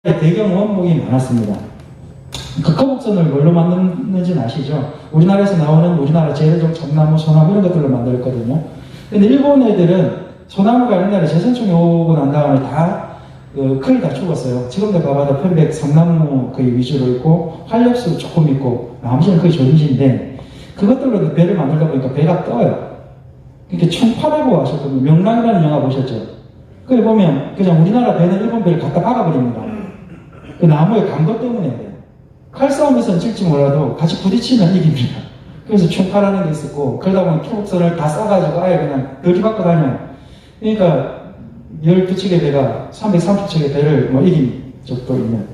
배경 원목이 많았습니다. 그 거북선을 뭘로 만드는지는 아시죠? 우리나라에서 나오는 우리나라 제일종 참나무, 소나무 이런 것들로 만들었거든요. 근데 일본 애들은 소나무가 옛날에 재선충이 오고 난 다음에 거의 다 죽었어요. 지금도 가봐도 편백, 삼나무 거의 위주로 있고 활엽수 조금 있고 나머지는 거의 조림지인데 그것들로 배를 만들다 보니까 배가 떠요. 이렇게 충파라고 하셨거든요. 명랑이라는 영화 보셨죠? 그걸 보면 그냥 우리나라 배는 일본 배를 갖다 박아버립니다. 그 나무에 간 것 때문에 칼싸움에서는 질지 몰라도 같이 부딪히면 이깁니다. 그래서 충파라는 게 있었고 그러다 보면 투북선을 다 싸가지고 아예 그냥 들이받고 다녀요. 그러니까 12척의 배가 330척의 배를 이긴 적도 있는.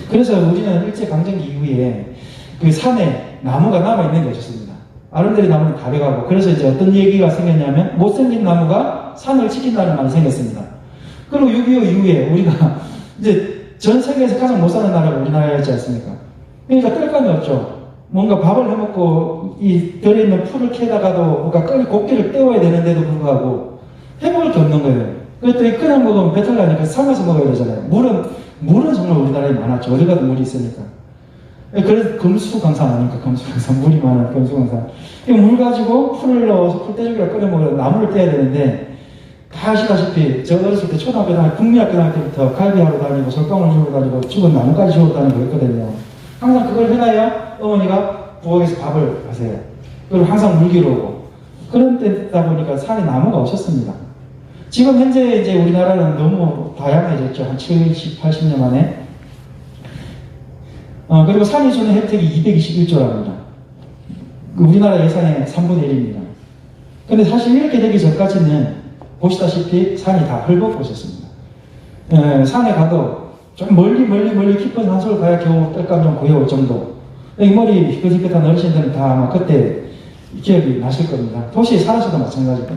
그래서 우리는 일제강점기 이후에 그 산에 나무가 남아있는 게 없었습니다. 아름드리 나무는 다 베가고 그래서 이제 어떤 얘기가 생겼냐면 못생긴 나무가 산을 지킨다는 말이 생겼습니다. 그리고 6.25 이후에 우리가 이제 전 세계에서 가장 못 사는 나라가 우리나라였지 않습니까? 그러니까 뜰감이 없죠. 뭔가 밥을 해먹고 이 덜에 있는 풀을 캐다가도 뭔가 고기를 떼워야 되는데도 불구하고 해먹을 게 없는 거예요. 그랬더니 그냥 먹으면 배탈 나니까 삶아서 먹어야 되잖아요. 물은 정말 우리나라에 많았죠. 어디 가도 물이 있으니까. 그래서 금수강산 아닙니까? 금수강산. 물이 많은 금수강산. 물 가지고 풀을 넣어서 풀떼주기를 끓여 먹으면 나무를 떼야 되는데 다 아시다시피 저 어렸을 때 초등학교 다닐 국민학교 다닐 때부터 갈비하러 다니고 솔방울 주고 다니고 죽은 나무까지 주고 다니고 그랬거든요. 항상 그걸 해놔야 어머니가 부엌에서 밥을 하세요. 그리고 항상 물기로 오고 그런 때다 보니까 산에 나무가 없었습니다. 지금 현재 이제 우리나라는 너무 다양해졌죠. 한 70, 80년 만에. 그리고 산이 주는 혜택이 221조랍니다. 우리나라 예산의 3분의 1입니다. 근데 사실 이렇게 되기 전까지는 보시다시피 산이 다 헐벗고 있었습니다. 산에 가도 좀 멀리 깊은 산속을 가야 겨우 뜰감 좀 구해올 정도. 이 머리 희끗희끗한 어르신들은 다 아마 그때 기억이 나실 겁니다. 도시에 살아서도 마찬가지고.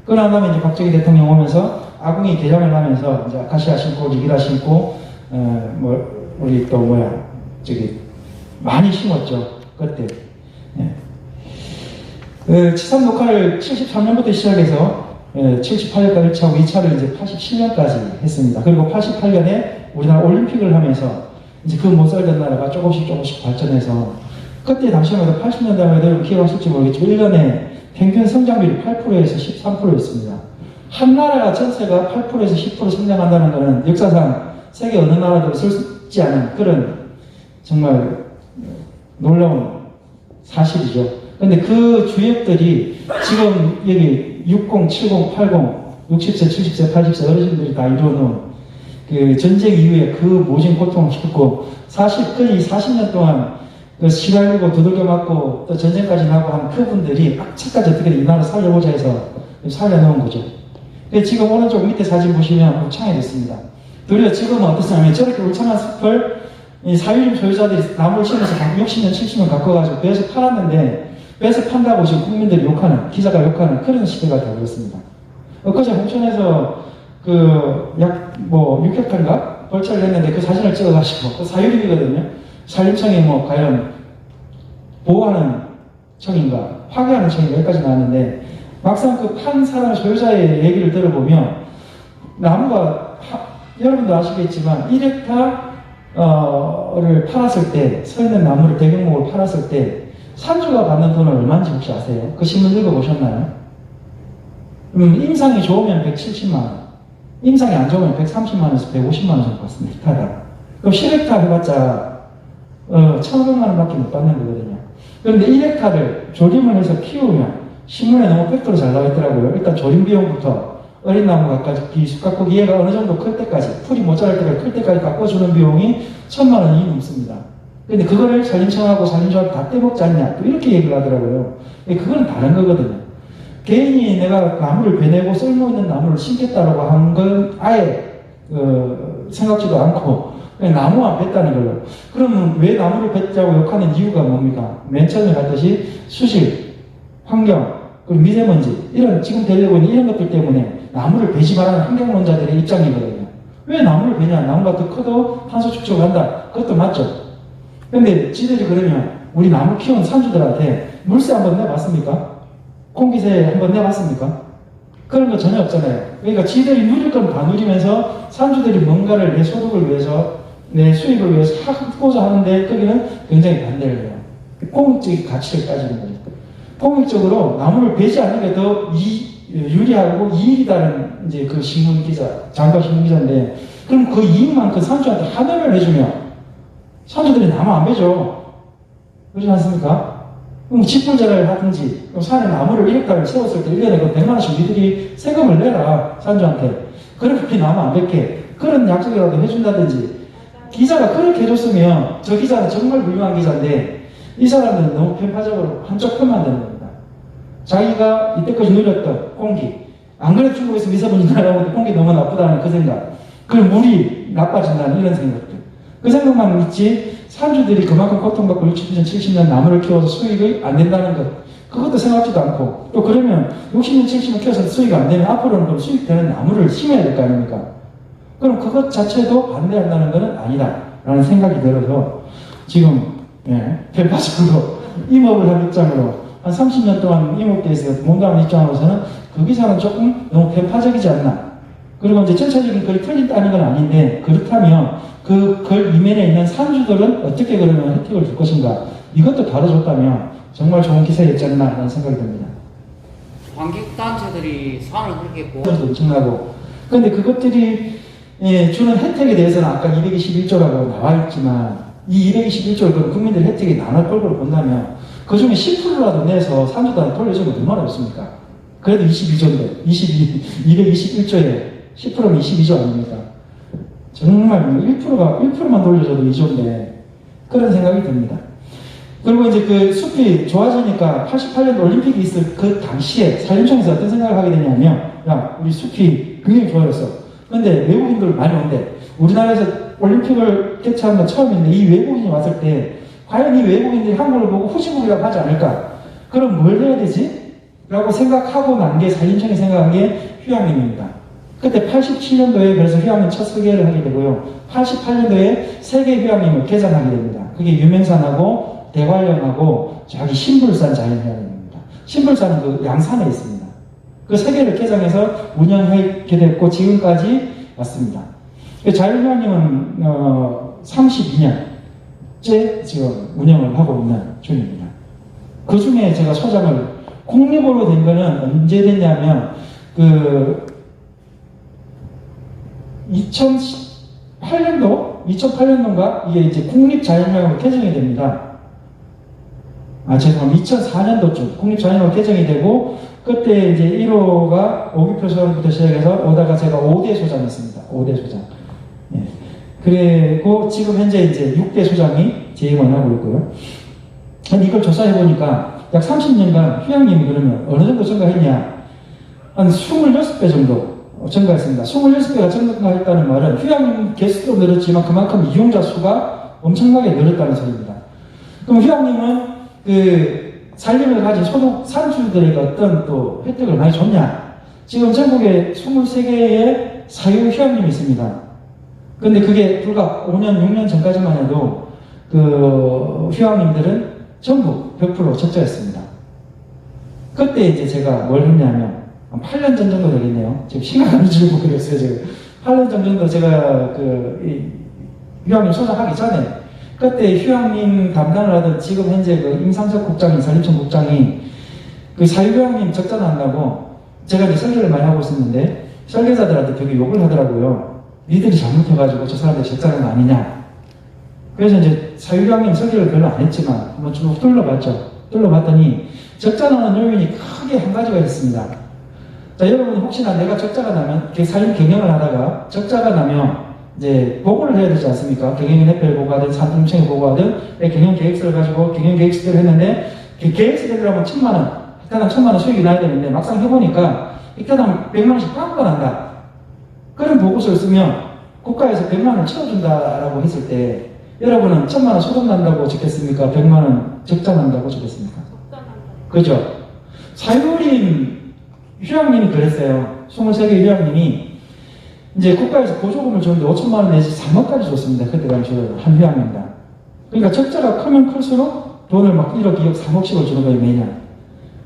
그러고 나면 이제 박정희 대통령 오면서 아궁이 개장을 하면서 이제 아카시아 심고, 리기라 심고, 우리 또 많이 심었죠. 그때. 치산 녹화를 73년부터 시작해서 78년까지 1차하고 2차를 이제 87년까지 했습니다. 그리고 88년에 우리나라 올림픽을 하면서 이제 그 못 살던 나라가 조금씩 발전해서 그때 당시만 해도 80년대만 해도 기억하실지 모르겠지만 1년에 평균 성장률이 8%에서 13%였습니다. 한 나라가 전체가 8%에서 10% 성장한다는 것은 역사상 세계 어느 나라도 있지 않은 그런 정말 놀라운 사실이죠. 근데 그 주역들이 지금 여기 60, 70, 80, 60세, 70세, 80세 어르신들이 다 이루어놓은 그 전쟁 이후에 그 모진 고통을 겪고 거의 40년 동안 시달리고 두들겨 맞고 또 전쟁까지 나고 한 그분들이 악착까지 어떻게 이 나라 살려보자 해서 살려놓은 거죠. 지금 오른쪽 밑에 사진 보시면 울창해졌습니다. 도리어 지금은 어떻냐면 저렇게 울창한 숲을 이 사유림 소유자들이 나무를 심어서 60년, 70년 갖고가지고 배에서 팔았는데 배에서 판다고 지금 국민들이 욕하는, 기자가 욕하는 그런 시대가 되어버렸습니다. 엊그제 홍천에서 6헥타인가? 벌채를 했는데 그 사진을 찍어가지고 그 사유림이거든요. 산림청이 과연 보호하는 청인가, 파괴하는 청인가 여기까지 나왔는데 막상 그 판 사람 소유자의 얘기를 들어보면 나무가 여러분도 아시겠지만 1헥타를 팔았을 때 서 있는 나무를 대경목을 팔았을 때 산주가 받는 돈은 얼마인지 혹시 아세요? 그 신문 읽어보셨나요? 임상이 좋으면 170만 원, 임상이 안 좋으면 130만 원에서 150만 원 정도 받습니다. 헥타당. 그럼 10헥타 해봤자 1,500만 원밖에 못 받는 거거든요. 그런데 1헥타를 조림을 해서 키우면 신문에 너무 팩트로 잘 나와 있더라고요. 일단 조림 비용부터 어린 나무가까지 숲가꾸기 얘가 어느 정도 클 때까지, 풀이 모자랄 때까지 클 때까지 깎아주는 비용이 1,000만 원이 넘습니다. 근데 그거를 산림청하고 산림조합이 다 떼먹지 않냐, 또 이렇게 얘기를 하더라고요. 그건 다른 거거든요. 개인이 내가 나무를 베내고 쓸모있는 나무를 심겠다라고 한 건 아예 생각지도 않고 그냥 나무만 뱉다는 걸로. 그러면 왜 나무를 뱉자고 욕하는 이유가 뭡니까? 맨 처음에 갔듯이 수질, 환경, 그리고 미세먼지 이런 지금 되려고 있는 이런 것들 때문에 나무를 베지 말라는 환경론자들의 입장이거든요. 왜 나무를 베냐? 나무가 더 커도 탄소 축적을 한다. 그것도 맞죠. 근데 지들이 그러면 우리 나무 키운 산주들한테 물세 한번 내봤습니까? 공기세 한번 내봤습니까? 그런 거 전혀 없잖아요. 그러니까 지들이 누릴 건 다 누리면서 산주들이 뭔가를 내 소득을 위해서 내 수입을 위해서 하고자 하는데 거기는 굉장히 반대를 해요. 공익적인 가치를 따지는 거죠. 공익적으로 나무를 베지 않는 게 더 유리하고 이익이다는 이제 그 신문 기자, 장과 신문 기자인데, 그럼 그 이익만큼 산주한테 하늘을 해주면 산주들이 나무 안 베죠. 그렇지 않습니까? 그럼 직불제를 하든지, 그럼 산에 나무를 1헥타를 세웠을 때 1년에 그 100만원씩 니들이 세금을 내라, 산주한테. 그렇게 나무 안 뱉게. 그런 약속이라도 해준다든지. 기자가 그렇게 해줬으면 저 기자는 정말 훌륭한 기자인데, 이 사람은 너무 편파적으로 한쪽 편만 되는 겁니다. 자기가 이때까지 누렸던 공기, 안 그래도 중국에서 미세먼지 나라고 공기 너무 나쁘다는 그 생각, 그럼 물이 나빠진다는 이런 생각들, 그 생각만 있지 산주들이 그만큼 고통받고 60년, 70년 나무를 키워서 수익이 안 된다는 것, 그것도 생각지도 않고, 또 그러면 60년, 70년 키워서 수익이 안 되면 앞으로는 그럼 수익되는 나무를 심어야 될 거 아닙니까? 그럼 그것 자체도 반대한다는 것은 아니다 라는 생각이 들어서 지금 편파적으로 임업을 한 입장으로 한 30년 동안 임업계에서 몸담은 입장으로서는 그 기사는 조금 너무 편파적이지 않나. 그리고 이제 전체적인 글이 틀린다는 건 아닌데, 그렇다면 그 글 이면에 있는 산주들은 어떻게 그러면 혜택을 줄 것인가, 이것도 다뤄줬다면 정말 좋은 기사였지 않나 하는 생각이 듭니다. 관객단체들이 상을 그렇게 했고 엄청나고, 그런데 그것들이 주는 혜택에 대해서는 아까 221조라고 나와 있지만, 이 221조를 국민들 혜택이 나눌 걸로 본다면 그 중에 10%라도 내서 산주단에 돌려주면 얼마나 좋습니까? 그래도 22조인데 221조에 10%면 22조 아닙니까? 정말 1%만 돌려줘도 2조인데 그런 생각이 듭니다. 그리고 이제 그 숲이 좋아지니까 88년도 올림픽이 있을 그 당시에 산림청에서 어떤 생각을 하게 되냐면, 야, 우리 숲이 굉장히 좋아졌어. 근데 외국인들 많이 온대. 우리나라에서 올림픽을 개최한 건 처음인데 이 외국인이 왔을 때 과연 이 외국인들이 한국을 보고 후지국이라고 하지 않을까? 그럼 뭘 해야 되지? 라고 생각하고 난 게 산림청이 생각한 게 휴양림입니다. 그때 87년도에 그래서 휴양림 첫 설계를 하게 되고요. 88년도에 세계 휴양림을 개장하게 됩니다. 그게 유명산하고 대관령하고 저기 신불산 자연휴양림입니다. 신불산은 그 양산에 있습니다. 그 세 개를 개장해서 운영하게 됐고 지금까지 왔습니다. 자연휴양림은 32년째 지금 운영을 하고 있는 중입니다. 그 중에 제가 소장을 국립으로 된 거는 언제 됐냐면 2008년도인가 이게 이제 국립자연휴양림으로 개정이 됩니다. 죄송합니다. 2004년도쯤 국립자연휴양림으로 개정이 되고, 그때 이제 1호가 오기표 소장부터 시작해서 오다가 제가 5대 소장이었습니다. 5대 소장. 예. 그리고 지금 현재 이제 6대 소장이 재임을 하고 있고요. 근데 이걸 조사해보니까 약 30년간 휴양림이 그러면 어느 정도 증가했냐? 한 26배 정도 증가했습니다. 26배가 증가했다는 말은 휴양림 개수도 늘었지만 그만큼 이용자 수가 엄청나게 늘었다는 소리입니다. 그럼 휴양림은 산림을 가진 소득 산주들에게 어떤 또 혜택을 많이 줬냐? 지금 전국에 23개의 사유 휴양림이 있습니다. 근데 그게 불과 5년, 6년 전까지만 해도 그 휴양림들은 전부 100% 적자였습니다. 그때 이제 제가 뭘 했냐면, 한 8년 전 정도 되겠네요. 지금 시간 안 줄고 그랬어요, 지금. 8년 전 정도 제가 휴양림 소장하기 전에, 그때 휴양림 담당을 하던 지금 현재 임상석 국장이, 산림청 국장이 사유휴양림 적자 난다고 제가 이제 설계를 많이 하고 있었는데, 설계자들한테 되게 욕을 하더라고요. 니들이 잘못해가지고 저 사람들 적자 난 거 아니냐. 그래서 이제 사유휴양림 설계를 별로 안 했지만 한번 쭉 둘러봤죠. 둘러봤더니 적자 나는 요인이 크게 한 가지가 있습니다. 자, 여러분 혹시나 내가 적자가 나면 산림 경영을 하다가 적자가 나면 이제 보고를 해야 되지 않습니까? 경영협회에 보고하든 산림청에 보고하든 경영 계획서를 가지고 경영 계획서를 했는데 계획서대로 하면 1,000만원, 헥타당 1,000만원 수익이 나야 되는데 막상 해보니까 헥타당 100만원씩 빵꾸가 난다. 그런 보고서를 쓰면 국가에서 100만원을 채워준다라고 했을 때 여러분은 1,000만원 소득 난다고 적겠습니까? 100만원 적자 난다고 적겠습니까? 그죠? 사유림 휴양림이 그랬어요. 23개 휴양림이 이제 국가에서 보조금을 줬는데 5천만원 내지 3억까지 줬습니다. 그때 당시에 한 휴양림당. 그러니까 적자가 크면 클수록 돈을 막 1억, 2억, 3억씩을 주는 거예요, 매년.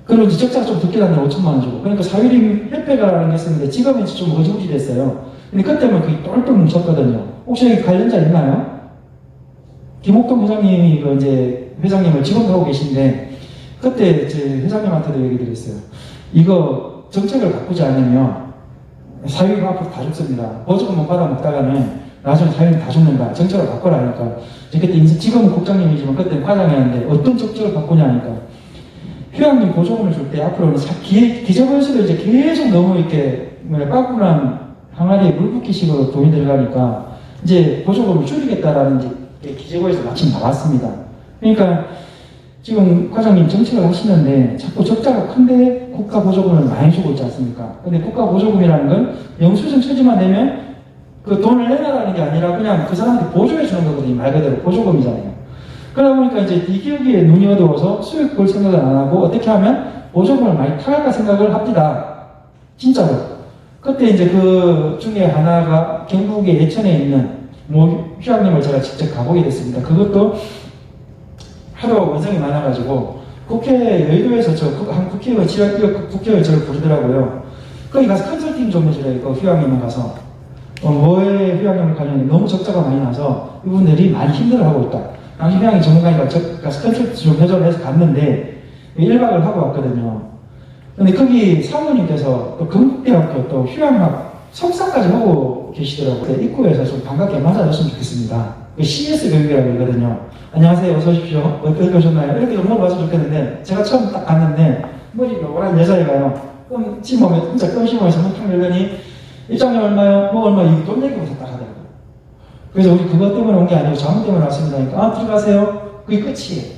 그리고 이제 적자가 좀 늦게 났는데 5천만원 주고. 그러니까 사유림 협회가 생겼는데 지금은 좀 어지부지 됐어요. 근데 그때만 그게 똘똘 뭉쳤거든요. 혹시 여기 관련자 있나요? 김옥동 회장님이 이제 회장님을 지금도 하고 계신데, 그때 제 회장님한테도 얘기 드렸어요. 이거 정책을 바꾸지 않으면 사유가 앞으로 다 죽습니다. 보조금만 받아 먹다가는 나중에 사유는 다 죽는다. 정책을 바꾸라니까. 그때 지금은 국장님이지만 그때 과장이었는데 어떤 정책을 바꾸냐니까. 휴양림 보조금을 줄 때 앞으로는 기저벌수도 이제 계속 너무 이렇게 빠꾸난 항아리에 물 붓기식으로 돈이 들어가니까 이제 보조금을 줄이겠다라는 이제 기재부에서 마침 나왔습니다. 그러니까 지금 과장님 정책을 하시는데 자꾸 적자가 큰데 국가 보조금을 많이 주고 있지 않습니까? 근데 국가 보조금이라는 건 영수증 처지만 내면 그 돈을 내놔라는 게 아니라 그냥 그 사람한테 보조해 주는 거거든요. 말 그대로 보조금이잖아요. 그러다 보니까 이제 이 기업에 눈이 어두워서 수익 볼 생각을 안 하고 어떻게 하면 보조금을 많이 타갈까 생각을 합니다. 진짜로. 그때 이제 그 중에 하나가 경북의 예천에 있는 휴양림을 제가 직접 가보게 됐습니다. 그것도 하도 원성이 많아가지고 국회 여의도에서 한 국회의원 저를 부르더라고요. 거기 가서 컨설팅 좀 해주래요. 그 휴양림에 가서 뭐에 휴양림을 가려면 너무 적자가 많이 나서 이분들이 많이 힘들어하고 있다. 당시 휴양림 전문가니까 가서 컨설팅 좀 해줘라 해서 갔는데 1박을 하고 왔거든요. 근데 거기 사모님께서 또 건국대학교 또 휴양학 석사까지 하고 계시더라고요. 입구에서 좀 반갑게 맞아줬으면 좋겠습니다. CS 교육이라고 그러거든요. 안녕하세요, 어서 오십시오. 어떻게 오셨나요? 이렇게 물어봐서 좋겠는데, 제가 처음 딱 갔는데, 머리 노란 여자애가요. 찜하면, 진짜 껌심하면서 한탕 열더니, 입장료 얼마요? 뭐 얼마, 이 돈 얘기부터 딱 하더라고요. 그래서 우리 그것 때문에 온 게 아니고 자문 때문에 왔습니다. 그러니까, 들어가세요. 그게 끝이에요.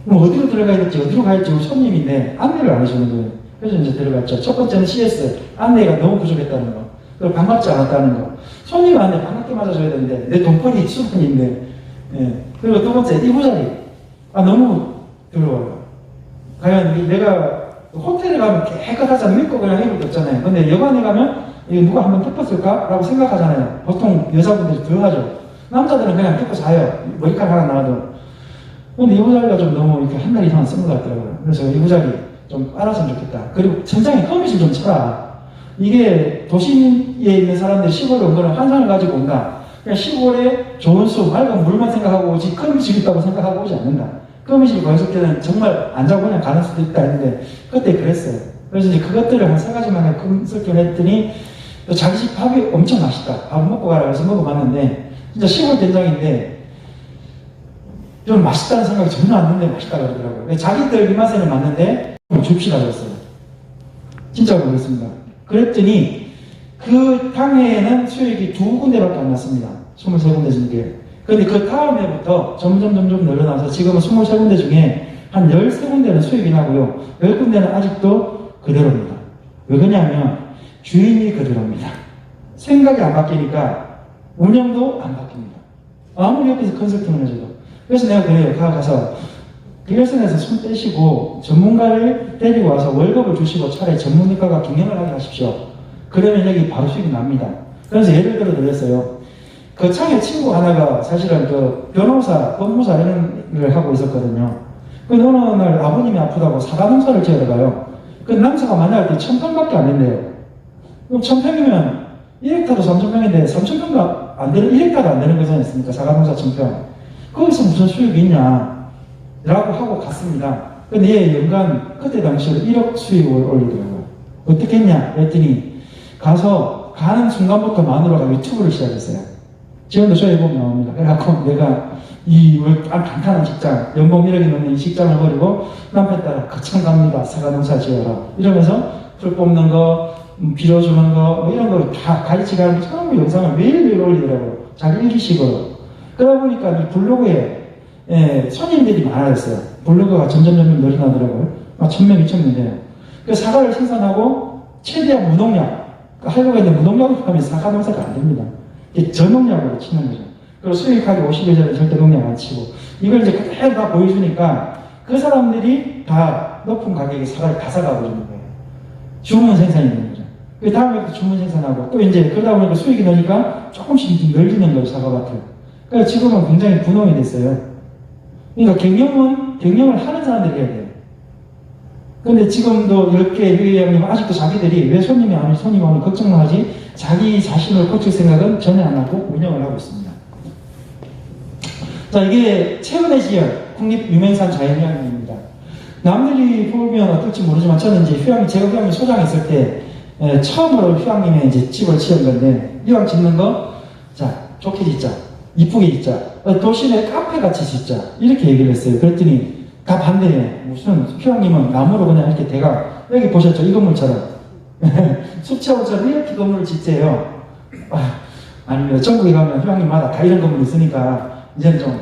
그럼 어디로 들어가야 될지, 어디로 가야지, 우리 손님인데, 안내를 안 해주는 거예요. 그래서 이제 들어갔죠. 첫 번째는 CS, 안내가 너무 부족했다는 거. 그리고 반갑지 않았다는 거. 손님한테 반갑게 맞아줘야 되는데, 내 돈벌이 수분인데, 예. 그리고 두 번째, 이부자리. 너무 더러워요. 과연 내가 호텔에 가면 깨끗하잖아요. 믿고 그냥 해볼 게 없잖아요. 근데 여관에 가면 이거 누가 한번 덮었을까? 라고 생각하잖아요. 보통 여자분들이 더 하죠. 남자들은 그냥 덮고 자요. 머리카락 하나 나와도. 근데 이부자리가 좀 너무 이렇게 한 달 이상 쓴 것 같더라고요. 그래서 이부자리 좀 빨았으면 좋겠다. 그리고 천장에 거미줄 좀 쳐라. 이게 도심에 있는 사람들이 시골에 온 거는 환상을 가지고 온다. 그냥 시골에 좋은 수, 맑은 물만 생각하고 오지 거미줄 있다고 생각하고 오지 않는다. 거미줄 보였을 때는 정말 안 자고 그냥 가는 수도 있다 했는데 그때 그랬어요. 그래서 이제 그것들을 한 3가지만 컨설팅을 했더니 또 자기 집 밥이 엄청 맛있다. 밥 먹고 가라 해서 먹어봤는데 진짜 시골 된장인데 좀 맛있다는 생각이 전혀 안 드는데 맛있다 그러더라고요. 자기들 입맛에는 맞는데 줍시다 그랬어요. 진짜 모르겠습니다. 그랬더니 그 당해에는 수익이 2군데밖에 안 났습니다. 23군데 중에. 근데 그 다음에부터 점점 늘어나서 지금은 23군데 중에 한 13군데는 수익이 나고요. 10군데는 아직도 그대로입니다. 왜 그러냐면 주인이 그대로입니다. 생각이 안 바뀌니까 운영도 안 바뀝니다. 아무리 옆에서 컨설팅을 해줘도. 그래서 내가 그래요. 가서 비결선에서 손 떼시고 전문가를 데리고 와서 월급을 주시고 차라리 전문가가 경영을 하게 하십시오. 그러면 여기 바로 수익이 납니다. 그래서 예를 들어 드렸어요. 그 창에 친구 하나가 사실은 그 변호사, 법무사 이런 일을 하고 있었거든요. 그 어느 날 아버님이 아프다고 사과 농사를 지으러 가요. 그 남사가 만약에 1000평밖에 안 된대요. 그럼 1000평이면 1헥타도 3000평인데 3000평도 안 되는, 1헥타도 안 되는 거지 않습니까? 사과 농사 1000평. 거기서 무슨 수익이 있냐? 라고 하고 갔습니다. 근데 얘 연간 그때 당시로 1억 수익을 올리더라고요. 어떻게 했냐? 그랬더니 가서 가는 순간부터 마누라가 유튜브를 시작했어요. 지금도 저희 보면 나옵니다. 그래갖고 내가 이 간단한 직장, 연봉 1억이 넘는 이 직장을 버리고 남편 따라 거창 갑니다. 사과농사 지어라. 이러면서 풀 뽑는 거, 빌어주는 거, 뭐 이런 거 다 가르치가는 처음 영상을 매일매일 올리더라고요. 자기 일기식으로. 그러다 보니까 이 블로그에 손님들이 많아졌어요. 블로그가 점점 늘어나더라고요. 막 1000명, 2000명 돼요. 그 사과를 생산하고 최대한 무농약, 하려고 했는데 무농약으로 하면 사과 농사가 안 됩니다. 이게 저농약으로 치는 거죠. 그리고 수익하기 50일 전에 절대 농약 안 치고 이걸 이제 그대로 다 보여주니까 그 사람들이 다 높은 가격에 사과를 다 사가고 있는 거예요. 주문 생산이 되는 거죠. 그 다음에 또 주문 생산하고 또 이제 그러다 보니까 수익이 나니까 조금씩 늘리는 거예요, 사과밭을. 그래서 지금은 굉장히 분홍이 됐어요. 그러니까 경영을 하는 사람들이 해야 돼요. 근데 지금도 이렇게 회장님 아직도 자기들이 왜 손님이 오면 걱정을 하지 자기 자신을 고칠 생각은 전혀 안 하고 운영을 하고 있습니다. 자, 이게 최근에 지은 국립유명산 자연휴양림입니다. 남들이 보면 어떨지 모르지만 저는 이제 제가 휴양림 소장했을 때 처음으로 휴양림에 이제 집을 지은 건데, 이왕 짓는 거, 자, 좋게 짓자, 이쁘게 짓자, 도심에 카페 같이 짓자, 이렇게 얘기를 했어요. 그랬더니 다 반대해. 무슨 휴양림은 나무로 그냥 이렇게 여기 보셨죠? 이 건물처럼. 숲채원처럼 이렇게 건물을 짓재요. 아니면 전국에 가면 휴양림마다 다 이런 건물이 있으니까 이제는 좀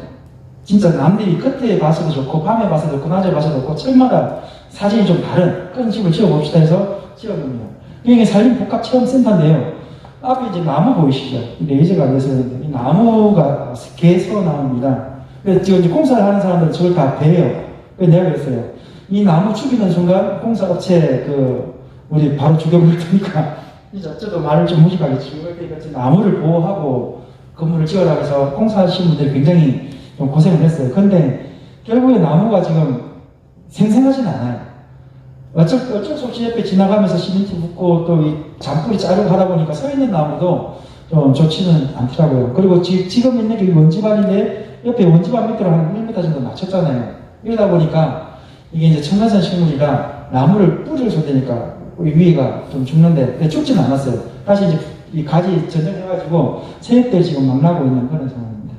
진짜 남들이 끝에 봐서도 좋고 밤에 봐서도 좋고 낮에 봐서도 좋고 철마다 사진이 좀 다른 그런 집을 지어봅시다 해서 지어봅니다. 이게 산림복합체험센터인데요. 앞에 이제 나무 보이시죠? 레이저가 안 돼서 이 나무가 계속 나옵니다. 그래서 지금 이제 공사를 하는 사람들은 저걸 다 베요. 그래서 내가 그랬어요. 이 나무 죽이는 순간 공사업체 우리 바로 죽여버릴 테니까 이제 어쩌도 말을 좀 무식하게 죽여버릴 테니까 나무를 보호하고 건물을 지어라 해서 공사하시는 분들이 굉장히 좀 고생을 했어요. 근데 결국에 나무가 지금 생생하진 않아요. 어쩔 수 없이 옆에 지나가면서 시멘트 붓고 또 이 잔뿌리 자르고 하다 보니까 서 있는 나무도 좀 좋지는 않더라고요. 그리고 지금 있는 게 원지반인데 옆에 원지반 밑으로 한 1m 정도 맞췄잖아요. 이러다 보니까 이게 이제 청간산 식물이라 나무를 뿌리를 쏟으니까 위에가 좀 죽는데 죽지는 않았어요. 다시 이제 이 가지 전정해가지고 새잎들 지금 막 나고 있는 그런 상황입니다.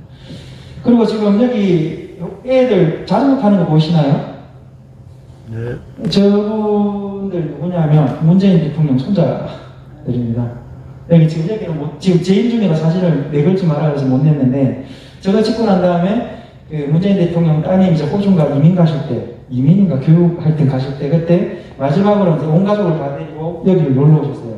그리고 지금 여기 애들 자전거 타는 거 보이시나요? 네. 저분들 누구냐면 문재인 대통령 손자들입니다. 여기는 지금 재임 중이라 사진을 내걸지 말아 해서 못 냈는데, 저거 찍고 난 다음에 문재인 대통령 따님 이제 호주인가 이민 가실 때, 이민인가 교육할 때 가실 때, 그때 마지막으로 이제 온 가족을 다 데리고 여기를 놀러 오셨어요.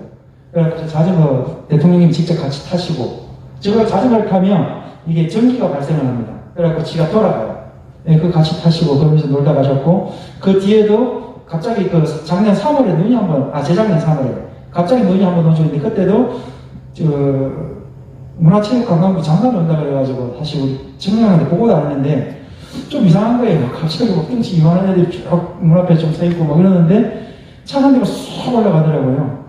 그래서 자전거 대통령님이 직접 같이 타시고, 저걸 자전거를 타면 이게 전기가 발생을 합니다. 그래갖고 지가 돌아가요. 네, 그거 같이 타시고 그러면서 놀다 가셨고, 그 뒤에도 갑자기 작년 3월에 눈이 재작년 3월에 갑자기 눈이 한번 오셨는데, 그때도 문화체육관광부 장관이 온다 그래가지고 다시 우리 청년한테 보고 다녔는데 좀 이상한 거예요. 갑자기 등치 이만한 애들이 쭉 문 앞에 좀 서 있고 막 이러는데 차 한 대가 쏙 올라가더라고요.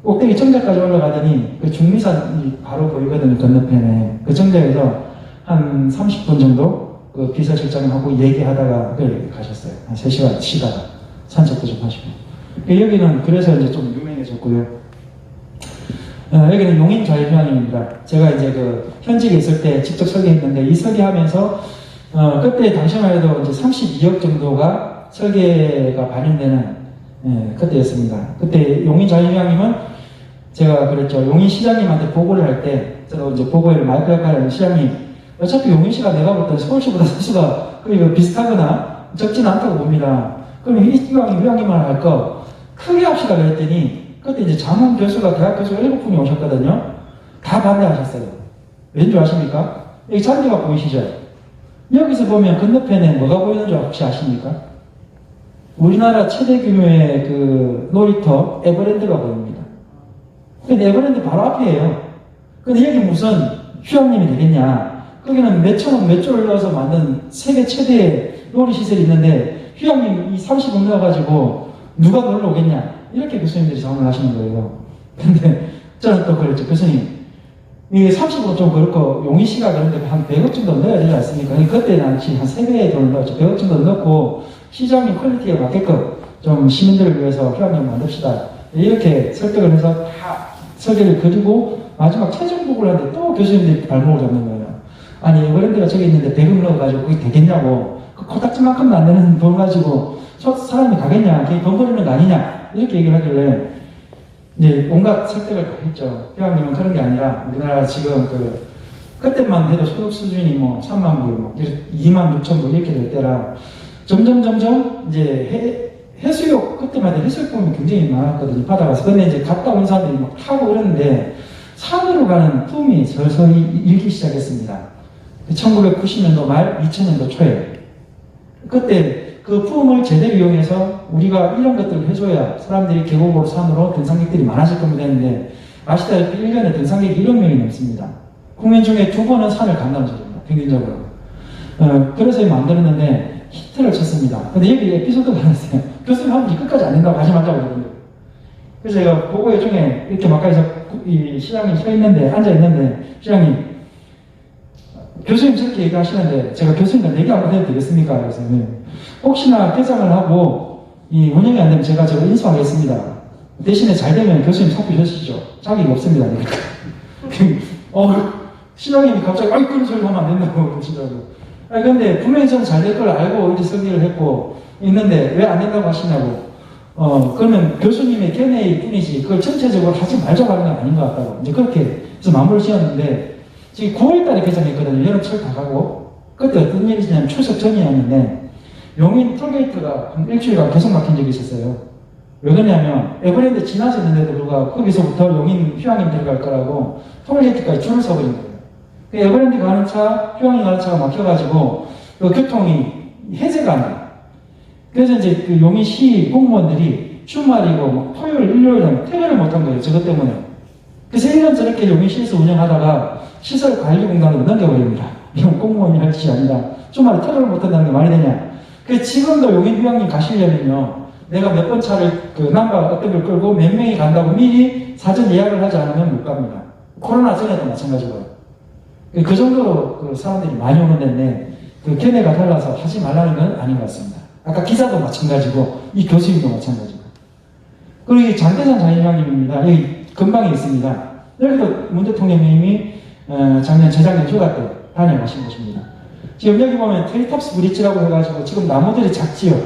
꼭대기 정자까지 올라가더니 그 중미산이 바로 보이거든요. 건너편에. 그 정자에서 한 30분 정도 그 비서실장하고 얘기하다가 가셨어요. 한 3시간 쉬다가 산책도 좀 하시고. 여기는 그래서 이제 좀 유명해졌고요. 여기는 용인 자연휴양림입니다. 제가 이제 현직에 있을 때 직접 설계했는데, 이 설계하면서 그때 당시만 해도 이제 32억 정도가 설계가 반영되는 그때였습니다. 그때 용인 자연휴양림은 제가 그랬죠. 용인 시장님한테 보고를 할 때, 저도 이제 보고를 마이크 역할을 하는 시장님, 어차피 용인시가 내가 볼 때 서울시보다 수가 비슷하거나 적지는 않다고 봅니다. 그럼 이왕 휴양림만 할 거 크게 합시다 그랬더니, 그때 이제 장훈 교수가 대학 교수가 7분이 오셨거든요. 다 반대하셨어요. 왠 줄 아십니까? 여기 잔디가 보이시죠? 여기서 보면 건너편에 뭐가 보이는 줄 혹시 아십니까? 우리나라 최대 규모의 놀이터 에버랜드가 보입니다. 근데 에버랜드 바로 앞이에요. 근데 여기 무슨 휴양림이 되겠냐? 거기는 몇천억 몇 조를 넣어서 만든 세계 최대의 놀이시설이 있는데 휴양림 이 30억 넣어가지고 누가 놀러 오겠냐? 이렇게 교수님들이 자문을 하시는 거예요. 근데 저는 또 그랬죠. 교수님, 이게 30억 좀 그렇고 용인시가 그런데 한 100억 정도 넣어야 되지 않습니까? 그때 난 한 3배의 돈을 넣었죠. 100억 정도 넣고 시장님 퀄리티에 맞게끔 좀 시민들을 위해서 휴양림 만듭시다. 이렇게 설득을 해서 다 설계를 그리고 마지막 최종 보고를 하는데 또 교수님들이 발목을 잡는 거예요. 아니, 에버랜드가 저기 있는데 100억 넣어가지고 그게 되겠냐고. 그 코딱지만큼도 안 되는 돈 가지고 사람이 가겠냐? 그게 돈 버리는 거 아니냐? 이렇게 얘기를 하길래 이제 온갖 설득을 다 했죠. 휴양림은 그런 게 아니라 우리나라 지금 그때만 해도 소득 수준이 3만 불, 2만 6천 불 이렇게 될 때라 점점 이제 해수욕, 그때만 해도 해수욕품이 굉장히 많았거든요. 바다가서. 근데 이제 갔다 온 사람들이 막 타고 이러는데 산으로 가는 품이 서서히 일기 시작했습니다. 1990년도 말 2000년도 초에. 그때 그 품을 제대로 이용해서 우리가 이런 것들을 해줘야 사람들이 계곡으로 산으로 등산객들이 많아질 겁니다 했는데, 아시다시피 1년에 등산객이 1억 명이 넘습니다. 국민 중에 2번은 산을 간다는 소리입니다. 평균적으로. 그래서 만들었는데 히트를 쳤습니다. 근데 여기 에피소드가 하나 있어요. 교수님 한 분이 끝까지 안 된다고 하지 말자고 그러거든요. 그래서 제가 보고회 중에 이렇게 막가에서 이 시장이 서 있는데, 앉아 있는데, 시장이 교수님 저렇게 얘기하시는데 제가 교수님과 얘기 한번 해도 되겠습니까? 그래서 혹시나 퇴장을 하고 이 운영이 안 되면 제가 저거 인수하겠습니다. 대신에 잘 되면 교수님 사표 주시죠. 자격이 없습니다. 신랑님이 갑자기 그런 소리 하면 안 된다고 그러시더라고요. 근데 분명히 저는 잘 될 걸 알고 이제 설계를 했고 있는데 왜 안 된다고 하시냐고. 그러면 교수님의 견해일 뿐이지 그걸 전체적으로 하지 말자고 하는 건 아닌 것 같다고. 이제 그렇게 해서 마무리를 지었는데 지금 9월달에 개장했거든요. 여름철 다 가고. 그때 어떤 일이 있냐면 추석 전이었는데 용인 톨게이트가 한 일주일간 계속 막힌 적이 있었어요. 왜 그러냐면 에버랜드 지나졌는데도 불구하고 거기서부터 용인 휴양림 들어갈 거라고 톨게이트까지 줄을 서버린 거예요. 그 에버랜드 가는 차, 휴양림 가는 차가 막혀가지고 그 교통이 해제가 안 돼요. 그래서 이제 그 용인시 공무원들이 주말이고 뭐 토요일, 일요일은 퇴근을 못한 거예요. 저것 때문에. 그래서 1년 저렇게 용인시에서 운영하다가 시설관리공단으로 넘겨버립니다. 이건 공무원이 할 짓이 아니라 주말에 퇴근을 못한다는 게 말이 되냐. 그래서 지금도 용인 휴양림 가시려면요. 내가 몇 번 차를 그 남바 어떤 걸 끌고 몇 명이 간다고 미리 사전 예약을 하지 않으면 못 갑니다. 코로나 전에도 마찬가지고요. 그 정도로 그 사람들이 많이 오는 데인데 그 견해가 달라서 하지 말라는 건 아닌 것 같습니다. 아까 기자도 마찬가지고 이 교수님도 마찬가지고. 그리고 이 장대산 자연휴양림입니다. 여기 근방에 있습니다. 여기도 문 대통령님이 작년 재작년 휴가 때 다녀가신 곳입니다. 지금 여기 보면 트리탑스 브릿지라고 해가지고 지금 나무들이 작지요.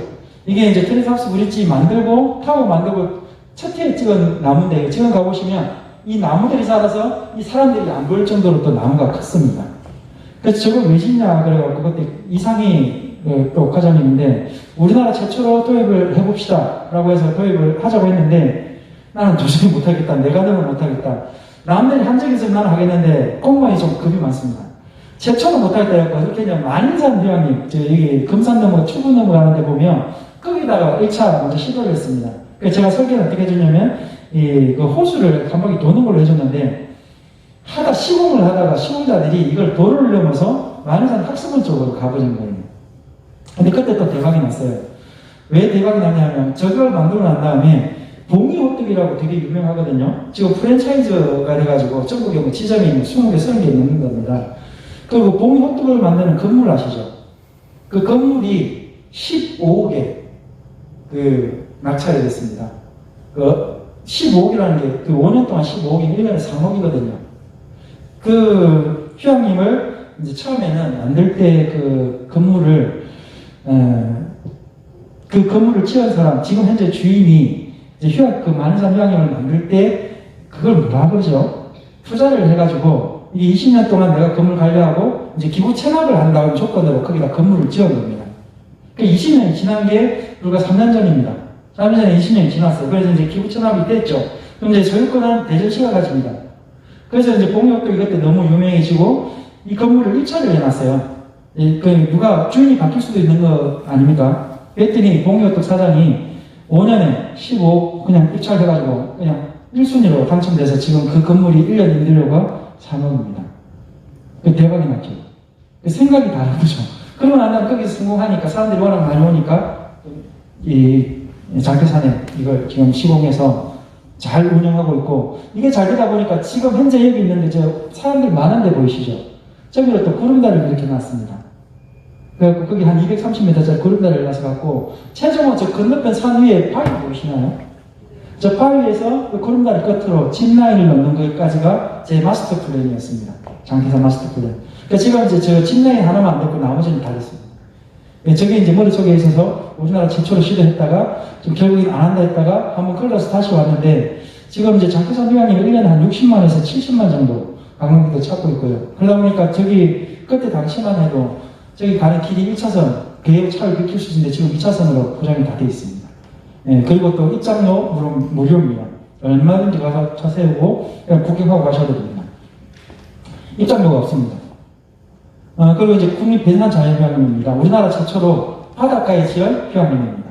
이게 이제 트리탑스 브릿지 만들고 타워 만들고 첫 해에 찍은 나무인데 지금 가보시면 이 나무들이 자라서 이 사람들이 안 보일 정도로 또 나무가 컸습니다. 그래서 저걸 왜 짓냐 그래가지고 그때 이상희 또 과장님인데 우리나라 최초로 도입을 해봅시다 라고 해서 도입을 하자고 했는데 나는 도저히 못하겠다. 내가 되면 못하겠다. 남들이 한 적이 있으면 나는 하겠는데 공무원이 좀 급이 많습니다. 최초는 못하겠다 해서 어떻게 했냐면 만인산 휴양림 여기 금산 넘어 추구 넘어가는데 보면 거기다가 1차 먼저 시도를 했습니다. 그래서 제가 설계를 어떻게 해주냐면 그 호수를 한 바퀴 도는 걸로 해줬는데 시공을 하다가 시공자들이 이걸 도로를 넘어서 만인산 학습원 쪽으로 가버린 거예요. 근데 그때 또 대박이 났어요. 왜 대박이 났냐면 저걸 만들고 난 다음에 봉이호떡이라고 되게 유명하거든요. 지금 프랜차이즈가 돼가지고 전국에 뭐 지점이 20개, 30개 넘는 겁니다. 그리고 봉이호떡을 만드는 건물 아시죠? 그 건물이 15억에 낙찰이 됐습니다. 15억이라는 게 5년 동안 15억이면 1년에 3억이거든요. 그 휴양림을 이제 처음에는 만들 때 그 건물을 지은 사람, 지금 현재 주인이 이제 만인산 휴양림을 만들 때 그걸 뭐라 그러죠? 투자를 해가지고 이게 20년 동안 내가 건물 관리하고 이제 기부 체납을 한 다음 조건으로 거기다 건물을 지은 겁니다. 그 20년이 지난 게 불과 3년 전입니다. 3년 전에 20년이 지났어요. 그래서 이제 기부 체납이 됐죠. 그럼 이제 소유권은 대전시가 가집니다. 그래서 이제 봉이호떡이 그때 너무 유명해지고 이 건물을 입찰을 해놨어요. 누가 주인이 바뀔 수도 있는 거 아닙니까? 그랬더니 봉이호떡 사장이 5년에 15억 그냥 입찰해가지고 그냥 1순위로 당첨돼서 지금 그 건물이 1년 임대료가 3억입니다. 그 대박이 났죠. 그 생각이 다르죠. 그러고 나면 거기서 성공하니까 사람들이 워낙 많이 오니까 이 장태산에 이걸 지금 시공해서 잘 운영하고 있고 이게 잘 되다 보니까 지금 현재 여기 있는데 사람들이 많은데 보이시죠? 저기로 또 구름다리를 이렇게 놨습니다. 그래갖고 거기 한 230m짜리 구름다리를 놔서 갖고 최종은 저 건너편 산 위에 바위 보이시나요? 저 바위에서 그 구름다리 끝으로 짚라인을 넣는 것까지가 제 마스터 플랜이었습니다. 장태산 마스터 플랜. 그러니까 지금 이제 저 짚라인 하나만 안 됐고 나머지는 다 됐습니다. 저게 이제 머릿속에 있어서 우리나라 최초로 시도했다가 좀 결국엔 안 한다 했다가 한번 걸려서 다시 왔는데 지금 이제 장태산 휴양림이 1년에 한 60만에서 70만 정도 관광객도 찾고 있고요. 그러다 보니까 저기 그때 당시만 해도 저기 가는 길이 1차선 개의 차를 비킬 수 있는데 지금 2차선으로 포장이 다 되어 있습니다. 그리고 또 입장료 물론 무료입니다. 얼마든지 가서 차 세우고 그냥 구경하고 가셔도 됩니다. 입장료가 없습니다. 그리고 이제 국립배산 자연휴양림입니다. 우리나라 최초로 바닷가에 지은 휴양림입니다.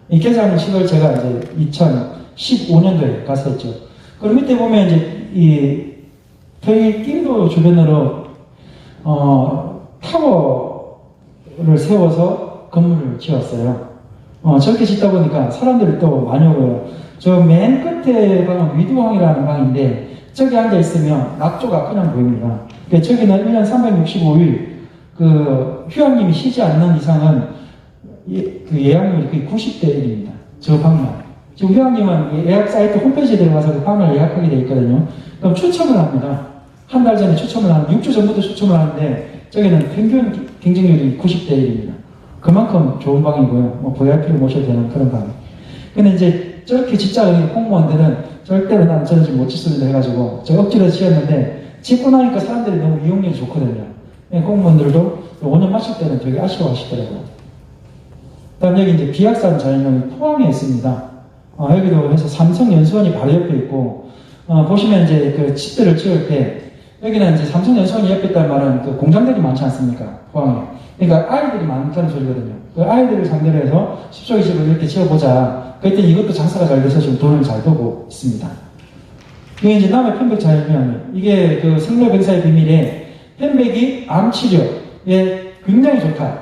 이 개장식을 제가 이제 2015년도에 가서 했죠. 그리고 밑에 보면 이제 저희 띵도 주변으로 타워를 세워서 건물을 지었어요. 저렇게 짓다 보니까 사람들이 또 많이 오고요. 저 맨 끝에 가면 위두항이라는 방인데 저기 앉아있으면 낙조가 그냥 보입니다. 저기는 1년 365일 휴양림이 쉬지 않는 이상은 그 예약률이 거의 90대 1입니다. 저 방만. 지금 휴양림은 예약 사이트 홈페이지에 들어가서 그 방을 예약하게 되어 있거든요. 그럼 추첨을 합니다. 한 달 전에 추첨을 하는데, 6주 전부터 추첨을 하는데, 저기는 평균 경쟁률이 90대 1입니다. 그만큼 좋은 방이고요. 뭐 VIP를 모셔도 되는 그런 방. 근데 이제 저렇게 직장 공무원들은 절대로 난 저런 집 못 짓습니다 해가지고, 저 억지로 지었는데, 짓고 나니까 사람들이 너무 이용률이 좋거든요. 공무원들도 5년 마칠 때는 되게 아쉬워하시더라고요. 그 다음 여기 이제 비약산 자연형이 포항에 있습니다. 여기도 해서 삼성연수원이 바로 옆에 있고, 보시면 이제 그 집들을 지을 때, 여기는 이제 삼성연수원이 옆에 있다는 말은 그 공장들이 많지 않습니까? 포항에. 그러니까 아이들이 많다는 소리거든요. 그 아이들을 상대로 해서 10조 20을 이렇게 지어보자. 그때 이것도 장사가 잘 돼서 지금 돈을 잘 벌고 있습니다. 이게 이제 남의 편백 자연형이, 이게 그 성묘병사의 비밀에 편백이 암 치료에 굉장히 좋다.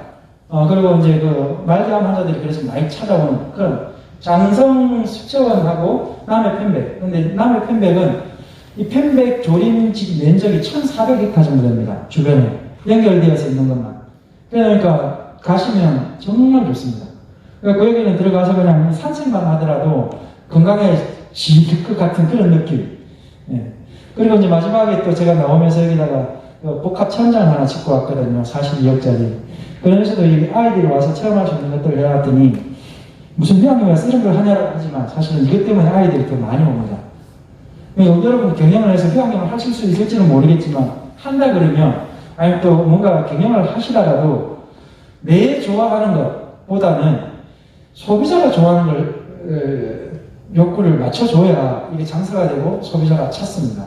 그리고 이제 그 말기암 환자들이 그래서 많이 찾아오는 그런 장성 숙제원하고 남해 편백. 근데 남해 편백은 이 편백 조림집 면적이 1,400헥타 정도 됩니다. 주변에 연결되어서 있는 것만. 그러니까 가시면 정말 좋습니다. 그러니까 그 여기는 들어가서 그냥 산책만 하더라도 건강해질 것 같은 그런 느낌. 예. 그리고 이제 마지막에 또 제가 나오면서 여기다가 복합 천장 하나 짓고 왔거든요. 42억짜리. 그러면서도 이 아이들이 와서 체험할 수 있는 것들을 해왔더니 무슨 휴양림이 와서 이런 걸 하냐고 하지만 사실은 이것 때문에 아이들이 더 많이 옵니다. 여러분 경영을 해서 휴양림을 하실 수 있을지는 모르겠지만 한다 그러면 아니면 또 뭔가 경영을 하시다가도 내 좋아하는 것보다는 소비자가 좋아하는 걸 욕구를 맞춰줘야 이게 장사가 되고 소비자가 찾습니다.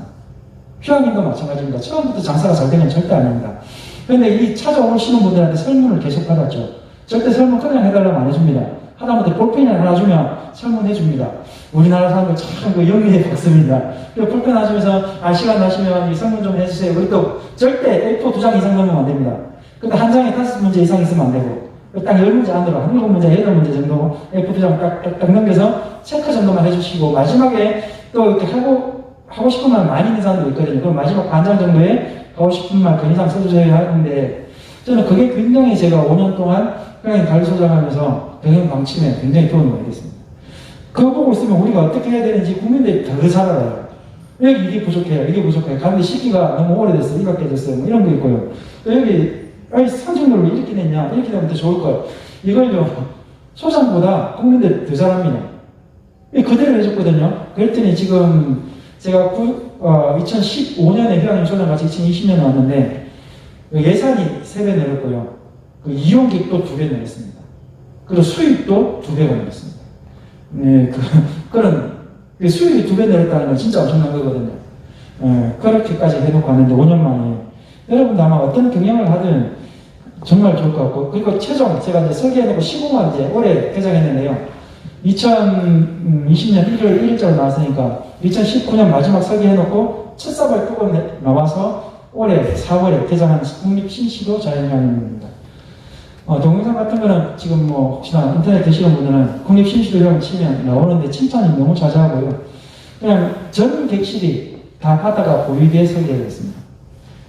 휴양림도 마찬가지입니다. 처음부터 장사가 잘 되면 절대 아닙니다. 그런데 이 찾아오시는 분들한테 설문을 계속 받았죠. 절대 설문 그냥 해달라면 안 해줍니다. 하다못해 볼펜을 하나 주면 설문해줍니다. 우리나라 사람들 참 그 영리해 박습니다. 볼펜 하나 주면서 시간 나시면 이 설문 좀 해주세요. 그리고 또 절대 A4 2장 이상 넣으면 안 됩니다. 근데 한 장에 5문제 이상 있으면 안 되고 딱 10문제 안으로 한 7문제, 8문제 정도 A4 2장 딱 넘겨서 체크 정도만 해주시고 마지막에 또 이렇게 하고 싶은 말 많이 있는 사람도 있거든요. 그럼 마지막 반장 정도에 하고 싶은 말 그 이상 써주세요 하는데 저는 그게 굉장히 제가 5년 동안 그냥 관리소장하면서 경영 방침에 굉장히 도움이 많이 됐습니다. 그거 보고 있으면 우리가 어떻게 해야 되는지 국민들이 더 잘 알아요. 여기 이게 부족해요. 이게 부족해요. 가는데 시기가 너무 오래됐어요. 이가 깨졌어요. 뭐 이런 거 있고요. 또 여기 상징률을 이렇게 냈냐 이렇게 되면 더 좋을 거예요. 이걸요 소장보다 국민들이 더 잘합니다. 그대로 해줬거든요. 그랬더니 지금 제가 2015년에 휴양림 소장 같이 2020년에 왔는데 예산이 3배 늘었고요. 그 이용객도 2배 늘었습니다. 그리고 수입도 2배가 늘었습니다. 네, 그런 수입이 2배 늘었다는 건 진짜 엄청난 거거든요. 그렇게까지 해놓고 왔는데 5년 만에 여러분도 아마 어떤 경영을 하든 정말 좋을 것 같고 그리고 최종 제가 이제 설계해놓고 시공을 이제 올해 개장했는데요. 2020년 1월 1일자로 나왔으니까 2019년 마지막 설계해놓고 첫 삽을 끄고 나와서 올해 4월에 개장한 국립신시도 자연휴양림입니다. 동영상 같은 거는 지금 뭐 혹시나 인터넷 되시는 분들은 국립신시도형 치면 나오는데 칭찬이 너무 자자하고요. 그냥 전 객실이 다 바다가 보이게 설계되어 있습니다.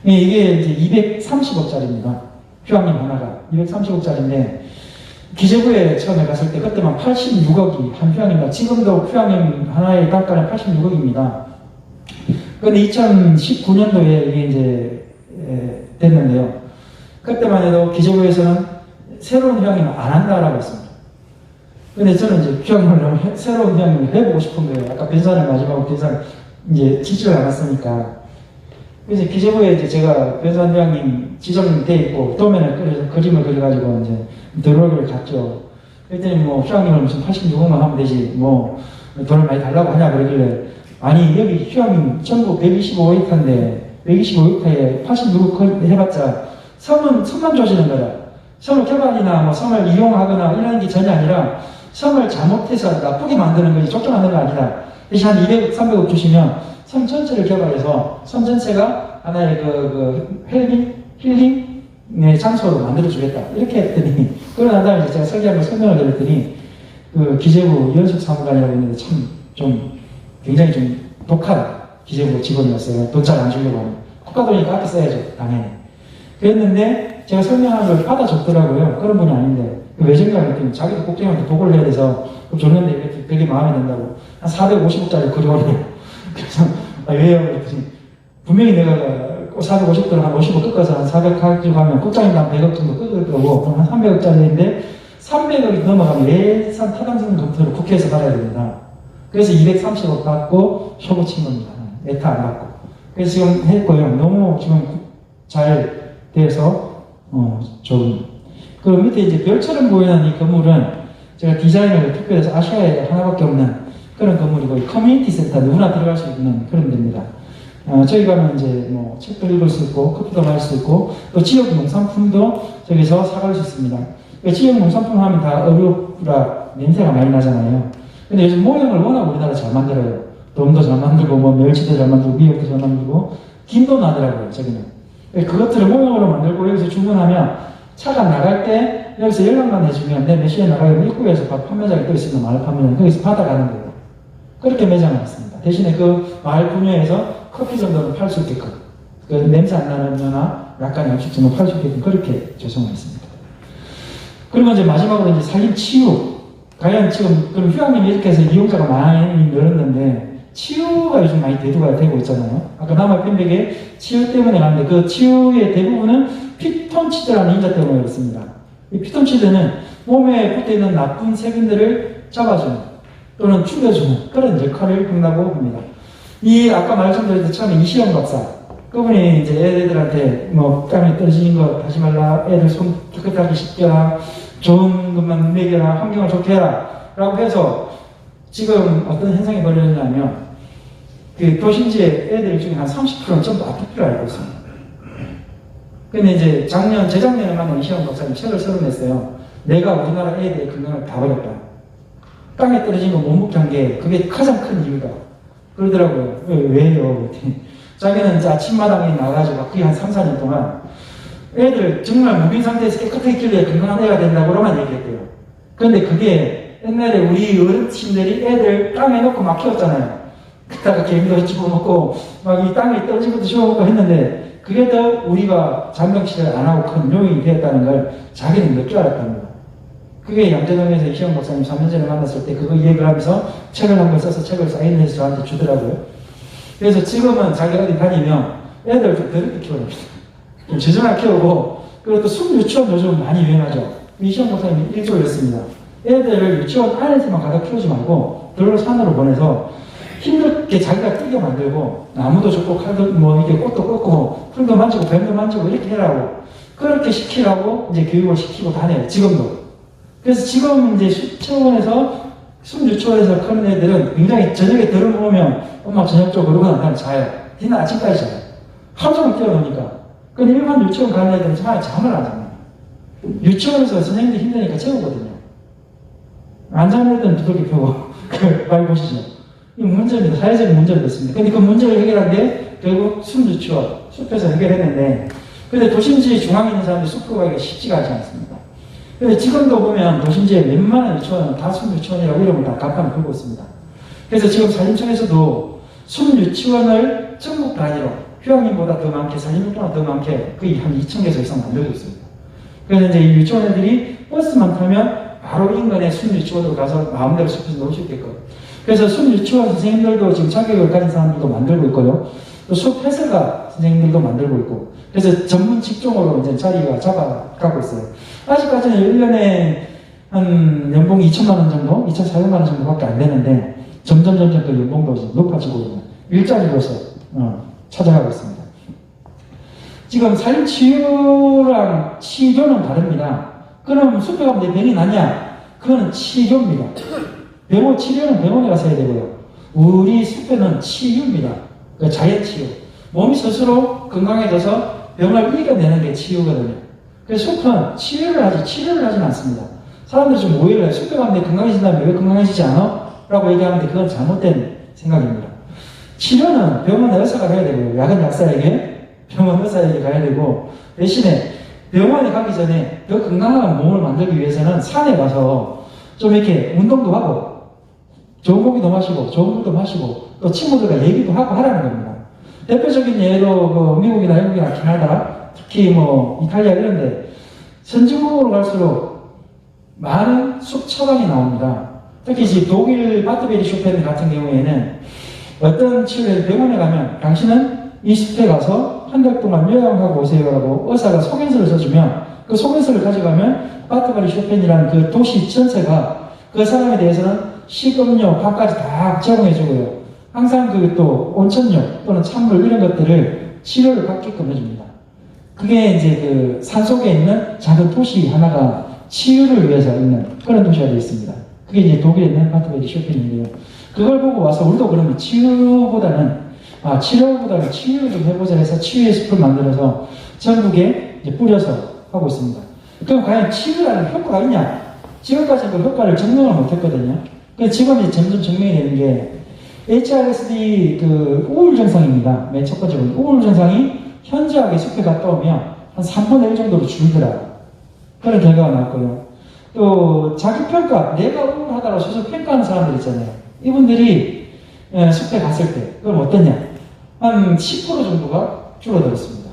이게 이제 230억짜리입니다. 휴양림 하나가 230억짜리인데 기재부에 처음에 갔을 때 그때만 86억이 한 휴양림이다. 지금도 휴양림 하나의 단가는 86억입니다. 그런데 2019년도에 이게 이제 됐는데요. 그때만 해도 기재부에서는 새로운 휴양림을 안 한다라고 했습니다. 근데 저는 이제 휴양림을 새로운 휴양림을 해보고 싶은 거예요. 아까 변산을 마지막으로 변산 이제 지지를 않았으니까. 그래서 기재부에 이제 제가 변산 휴양림 지정돼 있고 도면을 그림을 그려가지고 이제 들어오기를 갔죠. 그랬더니 뭐 휴양림을 무슨 86억만 하면 되지 뭐 돈을 많이 달라고 하냐 그러길래 아니 여기 휴양림 전국 125헥타인데 125헥타에 86억 해봤자 섬만 조지는 거야. 섬을 개발이나 뭐 섬을 이용하거나 이런 게 전혀 아니라 섬을 잘못해서 나쁘게 만드는 거지 좁게 만드는 거 아니다. 대신 한 200억, 300억 주시면 섬 전체를 개발해서 섬 전체가 하나의 힐링 장소로 만들어주겠다. 이렇게 했더니 그러고 난 다음에 제가 설계하고 설명을 드렸더니 그 기재부 연속 사무관이라고 있는데 참 좀 굉장히 좀 독한 기재부 직원이었어요. 돈 잘 안 주려고 하는. 국가돈이니까 아껴 써야죠. 당연히. 그랬는데 제가 설명한 걸 받아줬더라고요. 그런 분이 아닌데. 외정가 했더니 자기도 국장한테 보고를 해야 돼서 줬는데 되게 마음에 든다고. 한 450억짜리 그려오래요. 그래서, 왜요? 그랬더니, 분명히 내가 450억을 한 50억 꺾어서 한 400 가지고 가면 국장님도 한 100억 정도 꺾을 거고, 그럼 한 300억짜리인데, 300억이 넘어가면 예산 타당성 검토를 국회에서 받아야 됩니다. 그래서 230억 받고 쇼부 친 겁니다. 에타 안 받고. 그래서 지금 했고요. 너무 지금 잘 돼서 좋은. 그 밑에 이제 별처럼 보이는 이 건물은 제가 디자인을 특별해서 아시아에 하나밖에 없는 그런 건물이고, 커뮤니티 센터 누구나 들어갈 수 있는 그런 데입니다. 저희 가면 이제 뭐 책도 읽을 수 있고 커피도 마실 수 있고 또 지역 농산품도 저기서 사갈 수 있습니다. 지역 농산품 하면 다 어류라 냄새가 많이 나잖아요. 근데 요즘 모형을 워낙 우리나라 잘 만들어요. 돔도 잘 만들고 뭐 멸치도 잘 만들고 미역도 잘 만들고 김도 나더라고요. 저기는. 그것들을 모형으로 만들고 여기서 주문하면 차가 나갈 때 여기서 연락만 해주면 내 몇 시에 나가면 입구에서 판매장이 또 있으면 마을 판매장 거기서 받아가는 거예요. 그렇게 매장을 했습니다. 대신에 그 마을 분야에서 커피 정도는 팔 수 있게끔 그 냄새 안 나는 거나 약간 음식 정도 팔 수 있게끔 그렇게 조성을 했습니다. 그리고 이제 마지막으로 이제 살림 치유. 과연 지금 그럼 휴양림이 이렇게 해서 이용자가 많이 늘었는데 치유가 요즘 많이 대두가 되고 있잖아요. 아까 남아 편백에 치유 때문에 갔는데 그 치유의 대부분은 피톤치드라는 인자 때문에 그렇습니다. 이 피톤치드는 몸에 붙어있는 나쁜 세균들을 잡아주는 또는 죽여주는 그런 역할을 한다고 합니다. 이 아까 말씀드렸던 처음에 이시영 박사 그분이 이제 애들한테 뭐 땀이 떨어지는 거 하지 말라, 애들 손 깨끗하게 씻겨라, 좋은 것만 먹여라, 환경을 좋게 해라 라고 해서 지금 어떤 현상이 벌어졌냐면 그 도심지의 애들 중에 한 30%는 전부 아토피를 앓고 있습니다. 근데 이제 재작년에 만난 이시영 박사님 책을 써냈어요. 내가 우리나라 애들의 건강을 다 버렸다. 땅에 떨어진 거 못 먹게 한 게 그게 가장 큰 이유다. 그러더라고요. 왜요? 자기는 이제 아침마당에 나가가지고 거의 한 3, 4년 동안 애들 정말 무빈 상태에서 깨끗하게 길러야 건강한 애가 된다고로만 얘기했대요. 그런데 그게 옛날에 우리 어르신들이 애들 땅에 놓고 막 키웠잖아요. 그다가 개미도 집어먹고 막 이 땅에 떨어진 것도 집어먹고 했는데 그게 더 우리가 장병치레를 안 하고 큰 요인이 되었다는 걸 자기는 몇 줄 알았답니다. 그게 양재동에서 이시영 박사님 3년 전에 만났을 때 그거 얘기를 하면서 책을 한 권 써서 책을 사인해서 저한테 주더라고요. 그래서 지금은 자기가 어디 다니면 애들 좀 더럽게 키워냅니다. 좀 지저분하게 키우고 그리고 또 숨유치원 요즘 많이 유행하죠. 이시영 박사님이 일조였습니다. 애들을 유치원 안에서만 가다 키우지 말고 들로 산으로 보내서 힘들게 자기가 뛰게 만들고 나무도 줍고 칼도 뭐 이게 꽃도 꽂고 풀도 만지고 뱀도 만지고 이렇게 해라고 그렇게 시키라고 이제 교육을 시키고 다녀요. 지금도. 그래서 지금 이제 수초원에서 숨유치원에서 크는 애들은 굉장히 저녁에 들어오면 엄마 저녁 쪽 그러고 난 다음에 자요. 뒤는 아침까지 자요. 하루 종일 뛰어노니까. 근데 일반 유치원 가는 애들은 정말 잠을 안 잡니다. 유치원에서 선생님들이 힘드니까 채우거든요. 안 자는 애들은 두들겨 펴고 많이 보시죠. 이 문제입니다. 사회적인 문제가 됐습니다. 근데 그 문제를 해결한 게 결국 숨유치원, 숲에서 해결했는데 근데 도심지 중앙에 있는 사람들이 숲으로 가기가 쉽지가 않습니다. 근데 지금도 보면 도심지에 웬만한 유치원은 다 숨유치원이라고 이름을 다 간판을 걸고 있습니다. 그래서 지금 산림청에서도 숨유치원을 전국 단위로 휴양림보다 더 많게, 산림용보다 더 많게 거의 한 2,000개소 이상 만들고 있습니다. 그래서 이제 이 유치원 애들이 버스만 타면 바로 인근에 숨유치원으로 가서 마음대로 숲에서 놀 수 있게끔. 그래서 숨유치원 선생님들도 지금 자격을 가진 사람들도 만들고 있고요. 또 숲 해설가 선생님들도 만들고 있고. 그래서 전문 직종으로 이제 자리가 잡아가고 있어요. 아직까지는 1년에 한 연봉 2천만 원 정도, 2,400만 원 정도밖에 안 되는데 점점 그 연봉도 높아지고 있는 일자리로서 찾아가고 있습니다. 지금 산림치유랑 치료는 다릅니다. 그럼 숲에 가면 내 병이 낫냐? 그거는 치료입니다. 치료는 병원에 가서 해야 되고요. 우리 숲에는 치유입니다. 그러니까 자연치유. 몸이 스스로 건강해져서 병을 이겨내는 게 치유거든요. 그래서 숲은 치료를 하진 않습니다. 사람들이 좀 오해를 해요. 숲에 가면 건강해진다면 왜 건강해지지 않아? 라고 얘기하는데 그건 잘못된 생각입니다. 치료는 병원 의사가 해야 되고요. 약은 약사에게, 병원 의사에게 가야 되고, 대신에 병원에 가기 전에 더 건강한 몸을 만들기 위해서는 산에 가서 좀 이렇게 운동도 하고, 좋은 고기도 마시고, 좋은 물도 마시고, 또 친구들과 얘기도 하고 하라는 겁니다. 대표적인 예로 미국이나 영국이나 캐나다, 특히 뭐 이탈리아 이런 데 선진국으로 갈수록 많은 숲 처방이 나옵니다. 특히 지금 독일 바트베리 쇼펜 같은 경우에는 어떤 치료를 병원에 가면 당신은 이 숲에 가서 한 달 동안 요양하고 오세요라고 의사가 소견서를 써주면 그 소견서를 가져가면 바트베리 쇼펜이라는 그 도시 전체가 그 사람에 대해서는 식음료, 밥까지 다 제공해주고요. 항상 그 또 온천료 또는 찬물 이런 것들을 치료를 받게끔 해줍니다. 그게 이제 그 산속에 있는 작은 도시 하나가 치유를 위해서 있는 그런 도시가 되어 있습니다. 그게 이제 독일에 있는 바트베리 쇼핑인데요. 그걸 보고 와서 우리도 그러면 치료보다는 치유를 좀 해보자 해서 치유의 숲을 만들어서 전국에 이제 뿌려서 하고 있습니다. 그럼 과연 치유라는 효과가 있냐? 지금까지 그 효과를 증명을 못했거든요. 그래서 지금 이제 점점 증명이 되는 게 HRSD 그 우울 증상입니다. 맨 첫 번째로 우울 증상이 현저하게 숲에 갔다 오면 한 3분의 1 정도로 줄더라. 그런 결과가 나왔고요. 또 자기평가, 내가 우울하다고 스스로 평가하는 사람들 있잖아요. 이분들이 숲에 갔을 때 그럼 어떠냐? 한 10% 정도가 줄어들었습니다.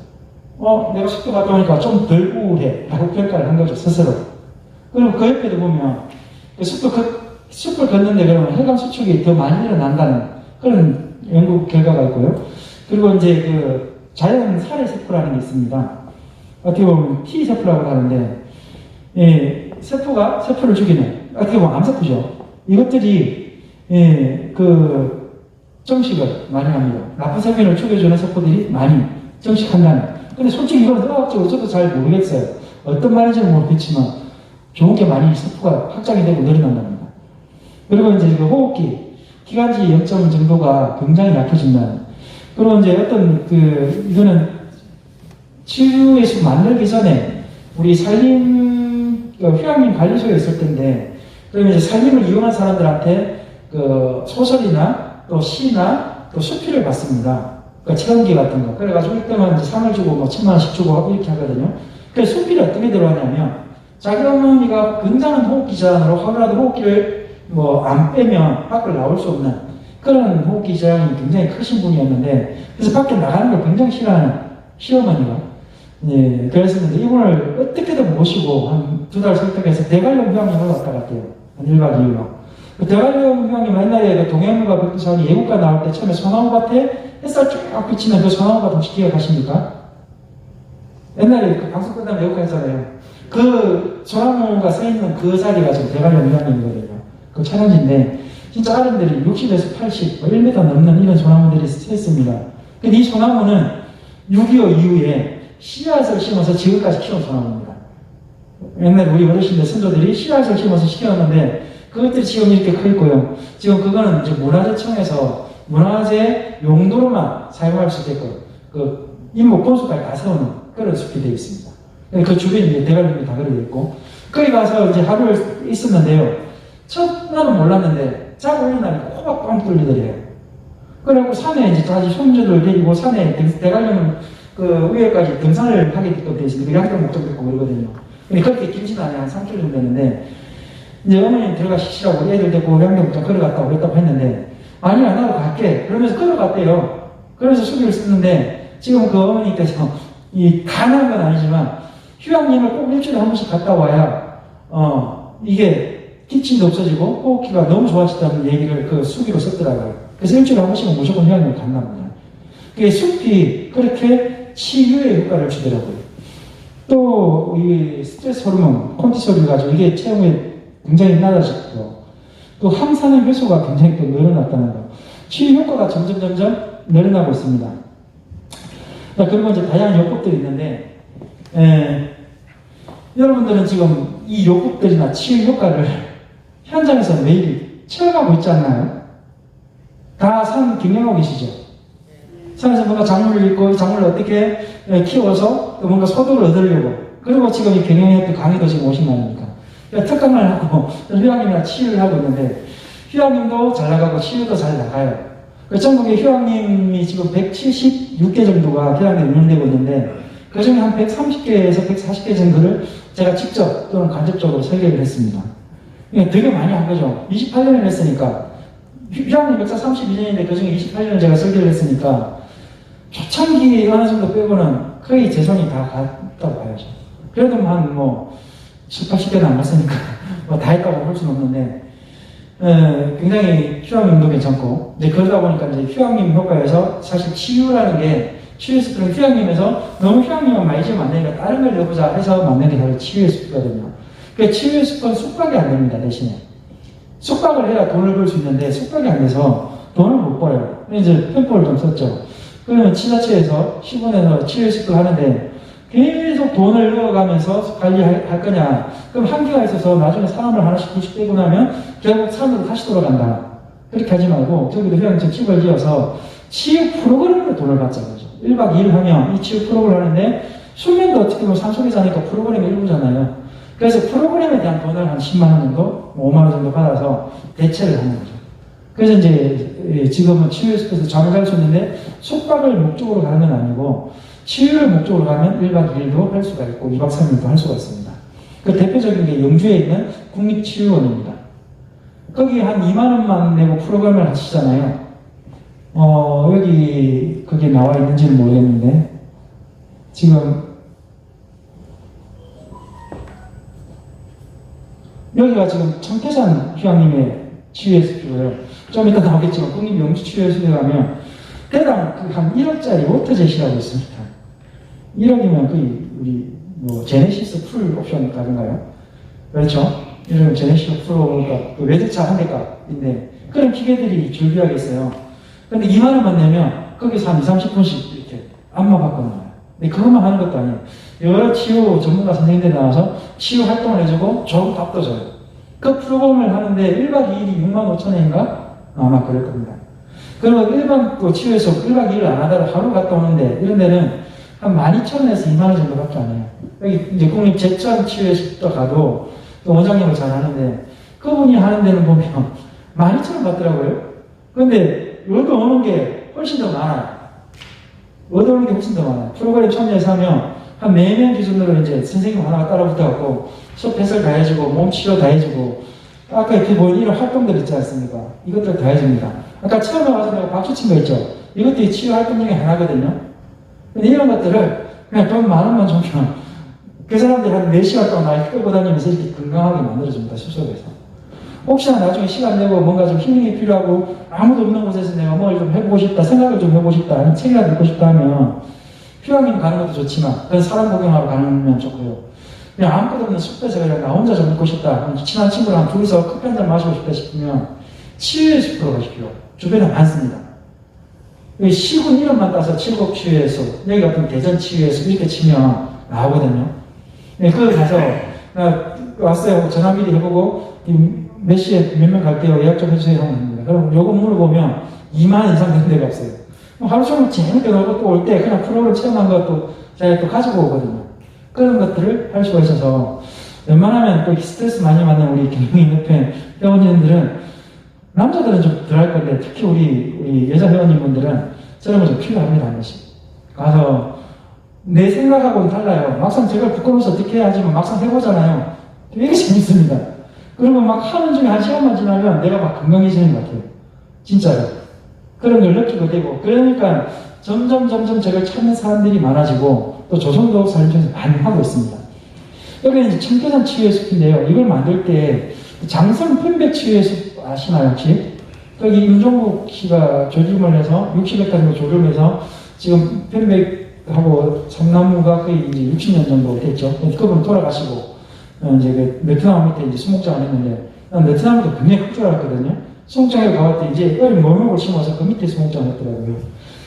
내가 숲에 갔다 오니까 좀 덜 우울해 라고 평가를 한 거죠, 스스로. 그리고 그 옆에도 보면 그 숲을 걷는데 그러면 혈관 수축이 더 많이 일어난다는 그런 연구 결과가 있고요. 그리고 이제 그 자연 살해 세포라는 게 있습니다. 어떻게 보면 T 세포라고 하는데, 세포가 세포를 죽이는, 어떻게 보면 암세포죠. 이것들이, 그, 정식을 많이 합니다. 나쁜 세균을 죽여주는 세포들이 많이 정식한다는. 근데 솔직히 이건 의학적으로 저도 잘 모르겠어요. 어떤 말인지는 모르겠지만, 좋은 게 많이 세포가 확장이 되고 늘어난답니다. 그리고 이제 그 호흡기, 기관지 0점 정도가 굉장히 약해진다는. 그리고 이제 어떤 이거는 치유의 숲 만들기 전에 우리 휴양림 관리소에 있을 텐데, 그러면 이제 산림을 이용한 사람들한테 그 소설이나 또 시나 또 수필을 받습니다. 그러니까 체험기 같은 거. 그래가지고 1등은 이제 상을 주고 뭐 1000만원씩 주고 이렇게 하거든요. 그래서 수필이 어떻게 들어가냐면, 자기 어머니가 굉장한 호흡기 저항으로 하루라도 호흡기를 뭐 안 빼면 밖을 나올 수 없는 그런 호흡기 저항이 굉장히 크신 분이었는데, 그래서 밖에 나가는 걸 굉장히 싫어하는 시어머니가, 그랬었는데, 이분을 어떻게든 모시고 한 2달 설득해서 대관령 휴양림을 왔다 갔대요. 한 1박 2일로. 그 대관령 휴양림 옛날에 그 동해안과 백두산이 예국가 나올 때 처음에 소나무밭에 햇살 쫙 비치는 그 소나무밭 혹시 기억하십니까? 옛날에 그 방송 끝나면 예국가 했잖아요. 그 소나무가 서 있는 그 자리가 지금 대관령 휴양림이거든요. 그 촬영지인데, 진짜 아름들이 60에서 80, 1m 넘는 이런 소나무들이 서 있습니다. 근데 이 소나무는 6.25 이후에 씨앗을 심어서 지금까지 키운 소나무입니다. 옛날에 우리 어르신들, 선조들이 씨앗을 심어서 키웠는데, 그것들이 지금 이렇게 커 있고요. 지금 그거는 이제 문화재청에서 문화재 용도로만 사용할 수 있게끔, 그, 인목 본수까지 다 세우는 그런 숲이 되어 있습니다. 그 주변에 이제 대관령이 다 그려져 있고, 거기 가서 이제 하루를 있었는데요. 첫날은 몰랐는데, 자고 일어나니까 코가 뻥 뚫리더래요. 그래갖고 산에 이제 자기 손주들 데리고 산에 대관령 그 위에까지 등산을 하게 되어 있습니다. 양쪽 목적 듣고 그러거든요. 근데 그렇게 길지는 않아요. 한 3km 정도 되는데, 이제 어머님 들어가시라고 애들 데리고 양쪽 목적 걸어갔다고 그랬다고 했는데, 아니야, 나도 갈게. 그러면서 걸어갔대요. 그래서 수기를 썼는데, 지금 그 어머니께서 이 가능한 건 아니지만, 휴양림을 꼭 일주일에 한 번씩 갔다 와야, 이게 기침도 없어지고 호흡기가 너무 좋아졌다는 얘기를 그 수기로 썼더라고요. 그래서 일주일에 한 번씩은 무조건 휴양림을 간답니다. 그게 숲이 그렇게 치유의 효과를 주더라고요. 또, 이 스트레스 호르몬, 콘티솔을 가지고 이게 체형에 굉장히 낮아졌고, 또 항산화 효소가 굉장히 또 늘어났다는 거. 치유 효과가 점점 늘어나고 있습니다. 그리고 이제 다양한 요법들이 있는데, 여러분들은 지금 이 요법들이나 치유 효과를 현장에서 매일 체험하고 있지 않나요? 다 산 경영하고 계시죠? 산에서 뭔가 작물을 읽고 작물을 어떻게 키워서 또 뭔가 소득을 얻으려고, 그리고 지금 이 경영학교 강의도 지금 오신 거 아닙니까? 특강을 하고 휴양림이나 치유를 하고 있는데, 휴양림도 잘 나가고 치유도 잘 나가요. 전국에 휴양림이 지금 176개 정도가 휴양림에 운영되고 있는데, 그 중에 한 130개에서 140개 정도를 제가 직접 또는 간접적으로 설계를 했습니다. 되게 많이 한 거죠. 28년을 했으니까. 휴양림 역사 32년인데 그 중에 28년을 제가 설계를 했으니까, 초창기 어느 정도 빼고는 거의 제 손이 다 갔다고 봐야죠. 그래도 한 7, 80대도 안 갔으니까 뭐 다 했다고 볼 수는 없는데 굉장히 휴양림도 괜찮고 이제 그러다 보니까 이제 휴양림 효과에서 사실 치유라는 게 치유의 숲은 휴양림에서 너무 휴양림만 많이 지으면 안 되니까 다른 걸 넣어보자 해서 만든 게 바로 치유의 숲이거든요. 그러니까 치유의 숲은 숙박이 안 됩니다. 대신에 숙박을 해야 돈을 벌 수 있는데 숙박이 안 돼서 돈을 못 벌어요. 이제 편법을 좀 썼죠. 그러면 지자체에서 시군에서 치유의 숲을 하는데 계속 돈을 넣어가면서 관리할 거냐. 그럼 한계가 있어서 나중에 사람을 하나씩 둘씩 빼고 나면 결국 사람들도 다시 돌아간다. 그렇게 하지 말고 저기도 휴양지 집을 지어서 치유 프로그램으로 돈을 받자 그러죠. 1박 2일 하면 이 치유 프로그램을 하는데 수면도 어떻게 보면 산속에 사니까 프로그램의 일부잖아요. 그래서 프로그램에 대한 돈을 한 10만 원 정도, 5만 원 정도 받아서 대체를 하는 거죠. 그래서 이제 지금은 치유의 숲에서 잠을 잘 수 있는데 숙박을 목적으로 가는 건 아니고 치유를 목적으로 가면 1박 2일도 할 수가 있고 2박 3일도 할 수가 있습니다. 그 대표적인 게 영주에 있는 국립치유원입니다. 거기 한 2만 원만 내고 프로그램을 하시잖아요. 여기 그게 나와 있는지는 모르겠는데 지금 여기가 지금 청태산 휴양림의 치유의 숲이고요. 좀 이따 나오겠지만 국립 영주 치유의 숲에 가면 대당 한 1억짜리 워터젯이라고 있습니다. 1억이면 거의 우리 뭐 제네시스 풀 옵션 값인가요? 그렇죠? 요즘 제네시스 풀 그 외제차 한 대 값인데 그런 기계들이 줄비하게 있어요. 근데 2만 원만 내면 거기서 한 2, 30분씩 이렇게 안마 받고 나와요. 근데 그것만 하는 것도 아니에요. 여러 치유 전문가 선생님들이 나와서 치유 활동을 해주고 좋은 밥도 줘요. 그 프로그램을 하는데 1박 2일이 6만 5천 원인가? 아마 그럴 겁니다. 그리고 일반 또 치유에서 1박 2일 안 하다가 하루 갔다 오는데 이런 데는 한 12,000원에서 2만 원 정도밖에 안 해요. 여기 이제 국립 제천 치유에서 가도 또 원장님을 잘 하는데 그분이 하는 데는 보면 12,000원 받더라고요. 근데 얻어오는 게 훨씬 더 많아요. 얻어오는 게 훨씬 더 많아요. 프로그램 참여해서 하면 한 4명 기준으로 이제 선생님 하나가 따라 붙어갖고 수업 해설 다 해주고 몸 치료 다 해주고 아까 이렇게 보인 이런 활동들 있지 않습니까? 이것들 다 해줍니다. 아까 처음에 와서 내가 박수 친 거 있죠? 이것도 치유 활동 중에 하나거든요. 근데 이런 것들을 그냥 돈 10,000원만 주면 그 사람들이 한 4시간 동안 날 끌고 다니면서 이렇게 건강하게 만들어줍니다. 숲속에서. 혹시나 나중에 시간 내고 뭔가 좀 힐링이 필요하고 아무도 없는 곳에서 내가 뭘 좀 해보고 싶다, 생각을 좀 해보고 싶다, 아니면 책이라도 읽고 싶다 하면 휴양림 가는 것도 좋지만 그건 사람 구경하러 가면 좋고요. 그냥 아무것도 없는 숲에서 그냥 나 혼자 좀 있고 싶다, 친한 친구랑 둘이서 커피 한잔 마시고 싶다 싶으면 치유의 숲으로 가십시오. 주변에 많습니다. 시군 이름만 따서 칠곡치유의 숲, 여기 같은 대전치유의 숲 이렇게 치면 나오거든요. 거기 가서 나 왔어요. 전화 미리 해보고 몇 시에 몇 명 갈게요. 예약 좀 해주세요 하면 됩니다. 그럼 요거 물어보면 2만 이상 되는 데가 없어요. 하루 종일 재밌게 놀고 또 올 때 그냥 프로그램 체험한 것도 제가 또 가지고 오거든요. 그런 것들을 할 수가 있어서 웬만하면 또 스트레스 많이 받는 우리 경영인 협회 회원님들은 남자들은 좀 덜 할 건데 특히 우리 여자 회원님분들은 저런 거 좀 필요합니다. 한 번씩. 가서 내 생각하고는 달라요. 막상 제가 부끄러워서 어떻게 해야 하지만 막상 해보잖아요. 되게 재밌습니다. 그리고 막 하는 중에 1시간만 지나면 내가 막 건강해지는 것 같아요. 진짜요. 그런 걸 느끼고 되고. 그러니까 점점 저걸 찾는 사람들이 많아지고 또 조선도 사람들이 많이 하고 있습니다. 여기는 이제 청태산 치유의 숲인데요. 이걸 만들 때 장성 편백 치유의 숲 아시나요 혹시? 여기 임종국 씨가 조림을 해서 60회 정도 조림해서 지금 편백하고 참나무가 거의 이제 60년 정도 됐죠. 그분 돌아가시고 이제 그 베트남 밑에 이제 수목장을 했는데 난 베트남도 굉장히 클 줄 알았거든요. 수목장에 가봤더니 이제 어린 몰목을 심어서 그 밑에 수목장을 했더라고요.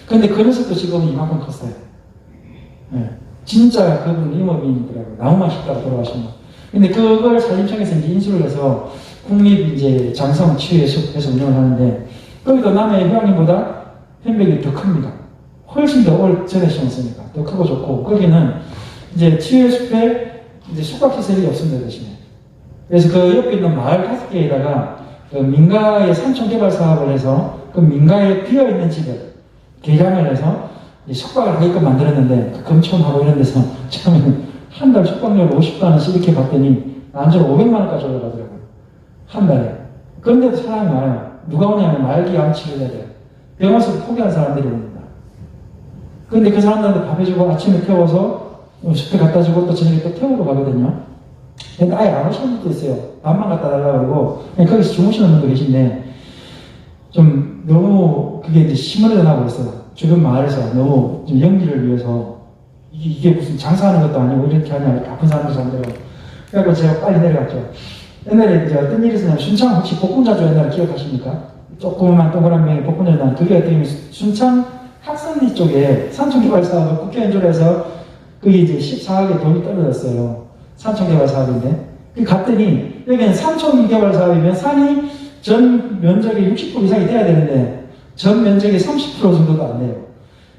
근데 그 녀석도 지금 이만큼 컸어요. 네. 진짜 그분 임업인이더라고요. 나무만 심다가 돌아가신 거. 근데 그걸 산림청에서 이제 인수를 해서 국립 이제 장성 치유의 숲에서 운영을 하는데 거기도 남해 휴양림보다 편백이 더 큽니다. 훨씬 더 오래 전에 심었으니까 더 크고 좋고 거기는 이제 치유의 숲에 이제 숙박시설이 없습니다 대신에. 그래서 그 옆에 있는 마을 5개에다가 그 민가의 산촌 개발 사업을 해서 그 민가에 비어있는 집을 개량을 해서 숙박을 하게끔 만들었는데 그 금촌하고 이런 데서 처음에는 한 달 숙박료를 50만원씩 이렇게 받더니 안주로 500만원까지 올라가더라고요. 한 달에. 그런데도 사람이 많아요. 누가 오냐면 말기 암치를 해야 돼요. 병원에서 포기한 사람들이 옵니다. 그런데 그 사람들한테 밥 해주고 아침에 태워서 숲에 갖다 주고 또 저녁에 또 태우러 가거든요. 근데 아예 안 오시는 분도 있어요. 밥만 갖다 달라고 그러고, 그냥 거기서 주무시는 분도 계신데, 좀 너무 그게 이제 심을 나고 있어요. 주변 마을에서 너무 좀 영리를 위해서, 이게 무슨 장사하는 것도 아니고 이렇게 하냐, 아픈 사람도 잠들어. 그래서 제가 빨리 내려갔죠. 옛날에 이제 어떤 일이 있었냐면, 순창 혹시 복분자주 옛날에 기억하십니까? 조그만 동그란 명의 복분자주, 그게 어떻게 보면 순창 학산리 쪽에 산촌개발사업을 국회 연주를 해서 그게 이제 14억의 돈이 떨어졌어요. 산촌개발 사업인데. 그 갔더니 여기는 산촌개발 사업이면 산이 전 면적의 60% 이상이 돼야 되는데 전 면적의 30% 정도도 안 돼요.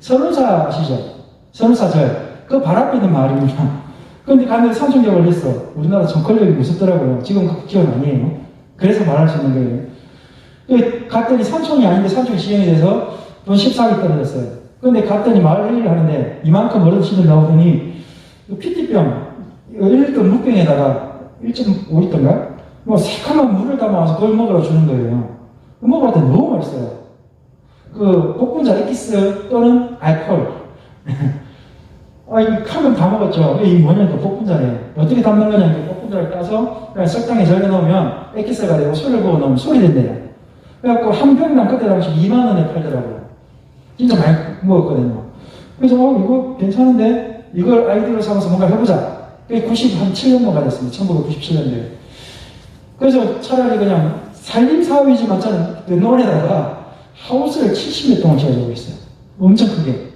선운사 아시죠? 선운사절. 그 바로 앞에 있는 마을입니다. 그런데 갔는데 산촌개발을 했어. 우리나라 정권력이 무섭더라고요. 지금 그 기억 아니에요. 그래서 말할 수 있는 거예요. 갔더니 산촌이 아닌데 산촌이 시행이 돼서 돈 14억이 떨어졌어요. 그런데 갔더니 마을 회의를 하는데 이만큼 얼음시들 나오더니 PT병 1리터 물병에다가 1.5리터인가? 뭐 새카만 물을 담아와서 그걸 먹으러 주는 거예요. 먹어봤더니 너무 맛있어요. 그 복분자 에키스 또는 알코올. 아, 이거 하면 다 먹었죠. 이 뭐냐니까 복분자래. 어떻게 담는 거냐니까 복분자를 따서 그냥 설탕에 절여 넣으면 에키스가 되고 술을 부어 넣으면 술이 된대요. 그래갖고 한 병당 그때 당시 2만 원에 팔더라고요. 진짜 많이 먹었거든요. 그래서 이거 괜찮은데 이걸 아이디어로 삼아서 뭔가 해보자. 그게 97년도가 됐습니다. 1997년도에. 그래서 차라리 그냥 산림 사업이지만 저는 그 논에다가 하우스를 70몇 동을 지어주고 있어요. 엄청 크게.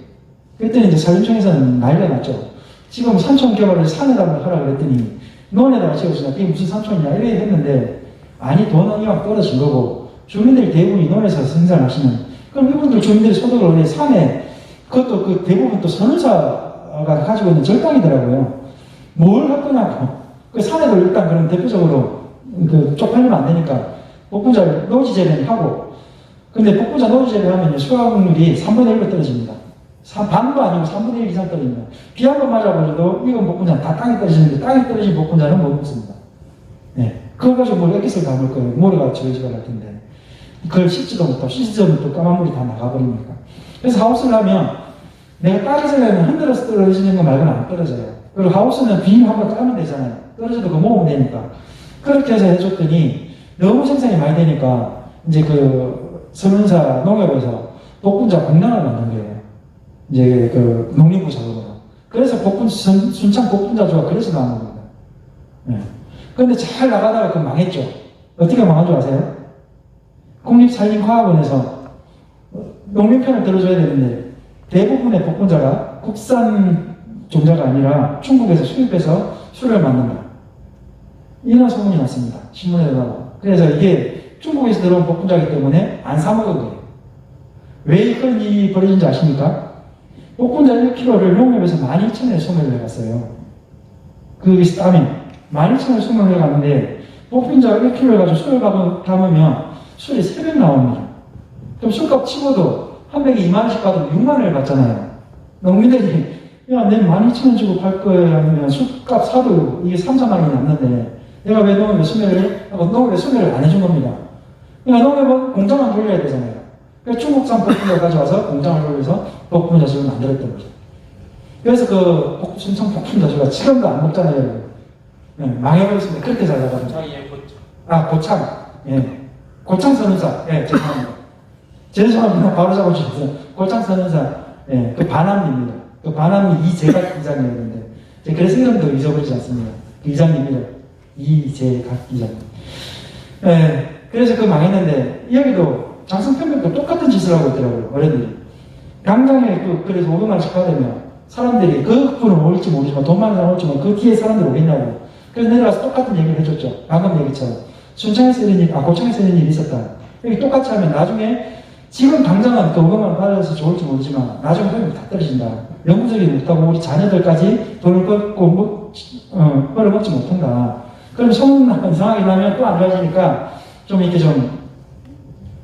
그랬더니 이제 산림청에서는 난리가 났죠. 지금 산촌 개발을 산에다 하라 그랬더니 논에다가 지어주냐. 그게 무슨 산촌이냐. 이렇게 했는데 아니 돈은 이왕 떨어진 거고 주민들이 대부분이 논에서 생산하시는 그럼 이분들 주민들이 소득을 원래 산에 그것도 그 대부분 또 선운사가 가지고 있는 절당이더라고요. 뭘 할 거냐고. 그 산에도 일단 그럼 대표적으로 그 쪽팔리면 안 되니까 복분자 노지 재배는 하고 근데 복분자 노지 재배하면 수확률이 3분의 1로 떨어집니다. 반도 아니고 3분의 1 이상 떨어집니다. 비 한 번 맞아버려도 이건 복분자는 다 땅에 떨어지는데 땅에 떨어진 복분자는 못 먹습니다. 네. 그걸 가지고 뭘 액기스를 담을 거예요. 모래가 지어지가 할 텐데. 그걸 씻지도 못하고 씻으면 또 까만 물이 다 나가버리니까. 그래서 하우스를 하면 내가 따르려면 흔들어서 떨어지는 거 말고는 안 떨어져요. 그리고 하우스는 비닐 한번 까면 되잖아요. 떨어져도 그거 모으면 되니까. 그렇게 해서 해줬더니 너무 생산이 많이 되니까 이제 그 선운사 농협에서 복분자 공장을 만든 거예요. 이제 그 농림부 자금으로. 그래서 순창 복분자주가 그래서 나온 겁니다. 네. 그런데 잘 나가다가 그 망했죠. 어떻게 망한 줄 아세요? 국립산림과학원에서 농림편을 들어줘야 되는데 대부분의 복분자가 국산 종자가 아니라 중국에서 수입해서 술을 만든다. 이런 소문이 났습니다. 신문에 나오고. 그래서 이게 중국에서 들어온 복분자이기 때문에 안 사먹은 거예요. 왜 그런 일이 벌어진지 아십니까? 복분자 1kg를 농협에서 12,000원에 소매를 해갔어요. 거기서 따면 12,000원에 소매를 해갔는데 복분자 1kg를 가지고 술을 담으면 술이 3배 나옵니다. 그럼 술값 치고도 한 병에 2만원씩 받으면 6만원을 받잖아요. 농민들이 야, 내 12,000원 주고 팔 거야 하면 술값 사도 이게 3, 4만원이 남는데 내가 왜 농협에 수매를 하고 농협에 수매를 안 해준 겁니다. 그러니까 농협은 공장만 돌려야 되잖아요. 그래서 중국산 복분자를 가져와서 공장을 돌려서 복분자주를 만들었던 거죠. 그래서 그 순창 복분자주가 지금도 안 먹잖아요. 네, 망해버렸습니다. 그렇게 잘 나가거든요. 아, 고창. 예. 고창 선운사. 예, 죄송합니다. 바로 잡아주셨어요. 고창 선운사. 예, 그 반함입니다. 그 반함이 이재각 이장이었는데, 그래서 이름도 잊어버리지 않습니다. 그 이장님이요. 이재각 이장님. 예, 그래서 그 망했는데, 여기도 장성편백도 똑같은 짓을 하고 있더라고요, 어른들이. 당장에 그래서 500만원씩 받으면 사람들이 그 분은 올지 모르지만 돈 많은 사람 올지만 그 뒤에 사람들이 오겠냐고. 그래서 내려가서 똑같은 얘기를 해줬죠. 방금 얘기처럼. 순창에서 이런 일, 고창에서 이런 일이 있었다. 여기 똑같이 하면 나중에 지금 당장은 그 500만원 받아서 좋을지 모르지만 나중에 효율이 다 떨어진다. 영구적이 못하고 우리 자녀들까지 돈을 벌고 벌어먹지 못한다. 그럼 소문 이상하게 나면 또 안 좋아지니까 좀 이렇게 좀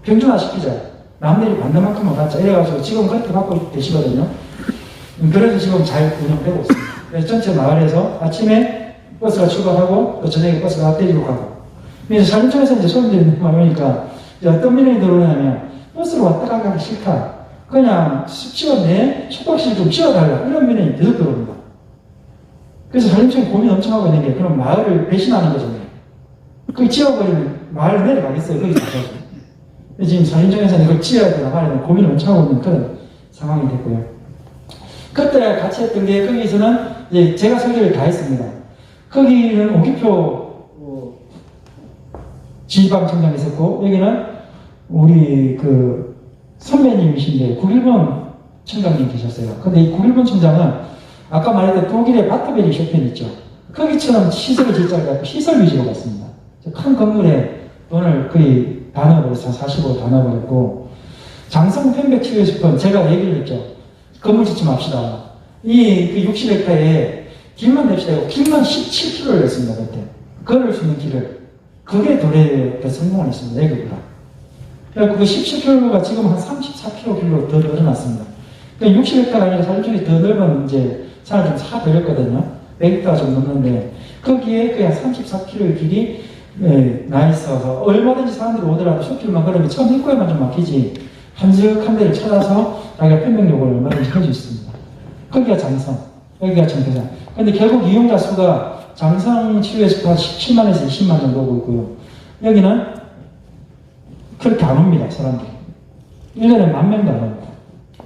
평준화시키자. 남들이 받는 만큼만 받자. 이래가지고 지금 그렇게 받고 계시거든요. 그래서 지금 잘 운영되고 있습니다. 그래서 전체 마을에서 아침에 버스가 출발하고 또 저녁에 버스가 데리고 가고. 그래서 산림청에서 이제 소문들이 많으니까 어떤 민원이 들어오냐면 버스로 왔다 가기 싫다. 그냥 수치원 내에 숙박실 좀 지어달라. 이런 민원이 계속 들어옵니다. 그래서 산림청이 고민 엄청 하고 있는 게 그럼 마을을 배신하는 거잖아요. 그 지어버리면 마을 내려가겠어요. 거기 가서. 지금 산림청에서는 이걸 지어야 되나 말이야 되나 고민을 엄청 하고 있는 그런 상황이 됐고요. 그때 같이 했던 게 거기서는 이제 제가 설계를 다 했습니다. 거기는 오기표 지방청장이 있었고 여기는 우리 그 선배님이신데 9.1번 청장님 계셨어요. 근데 이 9.1번 청장은 아까 말했던 독일의 바트베리 쇼핑 있죠. 거기처럼 시설을 짓자고 시설 위주로 갔습니다. 큰 건물에 돈을 거의 다 넣어버렸어요. 45 다 넣어버렸고 장성 편백치유숲은 제가 얘기를 했죠. 건물 짓지 맙시다. 이 60헥타에 길만 냅시다. 길만 17km를 냈습니다. 그때 걸을 수 있는 길을 그게 도래에 성공을 했습니다. 여기보다. 그래서 그 17km가 지금 한 34km 길로 더 늘어났습니다. 그러니까 60헥타가 아니라 산림청이 더 넓은 이제 산을 좀 사들였거든요. 100헥타 좀 넘는데 거기에 그냥 34km의 길이 나 있어서 얼마든지 사람들이 오더라도 숲길만 걸으면 처음 입구에만 좀 막히지 한적한 데를 찾아서 자기가 편백 요구를 얼마든지 할 수 있습니다. 거기가 장성, 여기가 정태산. 근데 결국 이용자 수가 장성 치유에서 한 17만에서 20만 정도 오고 있고요. 여기는 그렇게 안 옵니다, 사람들이. 1년에 10,000명도 안 옵니다.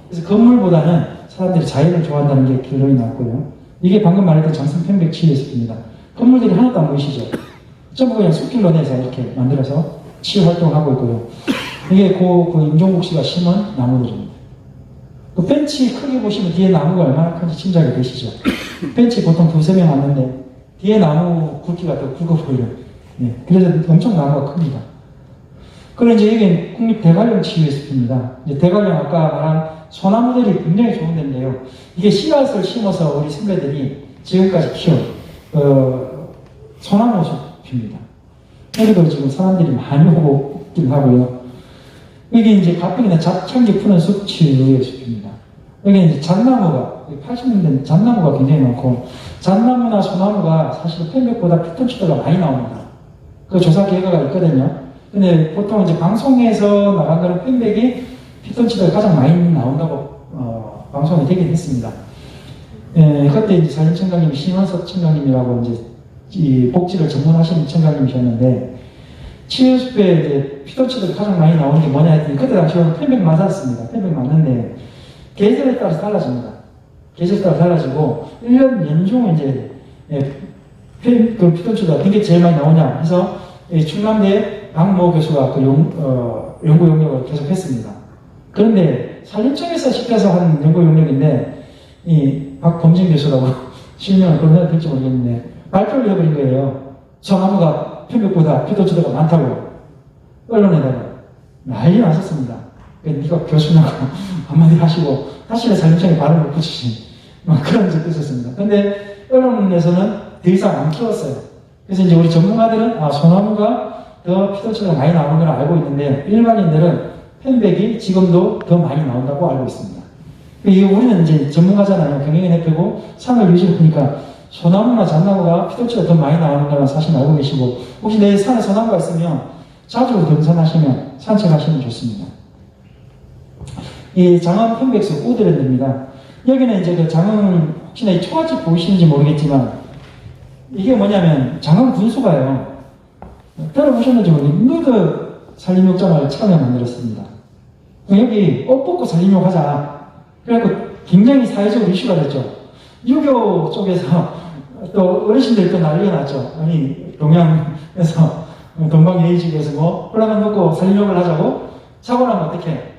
그래서 건물보다는 사람들이 자연을 좋아한다는 게 결론이 났고요. 이게 방금 말했던 장성 편백 치유숲입니다. 건물들이 하나도 안 보이시죠? 전부 그냥 숲길로 내서 이렇게 만들어서 치유 활동을 하고 있고요. 이게 그 임종국 씨가 심은 나무들입니다. 그 벤치 크게 보시면 뒤에 나무가 얼마나 큰지 짐작이 되시죠? 벤치 보통 2~3명 왔는데 뒤에 나무 굵기가 더 굵어 보여요. 네, 그래서 엄청 나무가 큽니다. 그리고 이제 여기 국립 대관령 치유의 숲입니다. 이제 대관령 아까 말한 소나무들이 굉장히 좋은 데인데요. 이게 씨앗을 심어서 우리 선배들이 지금까지 키운 소나무 숲입니다. 여기도 지금 사람들이 많이 오고 있긴 하고요. 여기 이제 가평이나 잡창기 푸는 숲 치유의 숲입니다. 여기 이제 잣나무가 80년대 잣나무가 굉장히 많고 잣나무나 소나무가 사실 편백보다 피톤치드가 많이 나옵니다. 그 조사 결과가 있거든요. 근데 보통 이제 방송에서 나간 거는 편백이 피톤치드가 가장 많이 나온다고 방송이 되긴 했습니다. 그때 이제 산림청장님이 신원석 청장님이라고 이제 이 복지를 전문하시는 청장님이셨는데 치유숲에 이제 피톤치드가 가장 많이 나오는 게 뭐냐 했더니 그때 당시에는 편백 맞았습니다. 편백 맞는데 계절에 따라서 달라집니다. 계절에 따라 달라지고 1년 연중 이제 그 피톤치드가 어떤 게 제일 많이 나오냐 해서 충남대 박모 교수가 그 연구 용역을 계속 했습니다. 그런데 산림청에서 시켜서 한 연구 용역인데 이 박범진 교수라고 실명을 그런 생각 될지 모르겠는데 발표를 해버린 거예요. 소나무가 편백보다 피톤치드가 많다고 언론에다가 난리 났었습니다. 네가 교수냐고 한마디 하시고 사실은 산림청에 발음을 붙이신 그런 적도 있었습니다. 근데 언론에서는 더 이상 안 키웠어요. 그래서 이제 우리 전문가들은 소나무가 더 피톤치드가 많이 나오는 걸 알고 있는데 일반인들은 편백이 지금도 더 많이 나온다고 알고 있습니다. 우리는 이제 전문가잖아요. 경영인협회고 산을 위주로 보니까 소나무나 잣나무가 피톤치드가 더 많이 나오는 걸 사실 알고 계시고 혹시 내 산에 소나무가 있으면 자주 등산하시면 산책하시면 좋습니다. 이 장흥 편백숲 우드랜드입니다. 여기는 이제 그 장흥 혹시나 이 초가집 보이시는지 모르겠지만 이게 뭐냐면 장흥 군수가요. 들어보셨는지 모르겠는데 누드 산림욕장을 처음에 만들었습니다. 여기 옷 벗고 산림욕 하자. 그래갖고 굉장히 사회적으로 이슈가 됐죠. 유교 쪽에서 또 어르신들이 또 난리가 났죠. 아니 동양에서 동방예의지에서 뭐 홀라만 먹고 산림욕을 하자고 사고 나면 어떡해.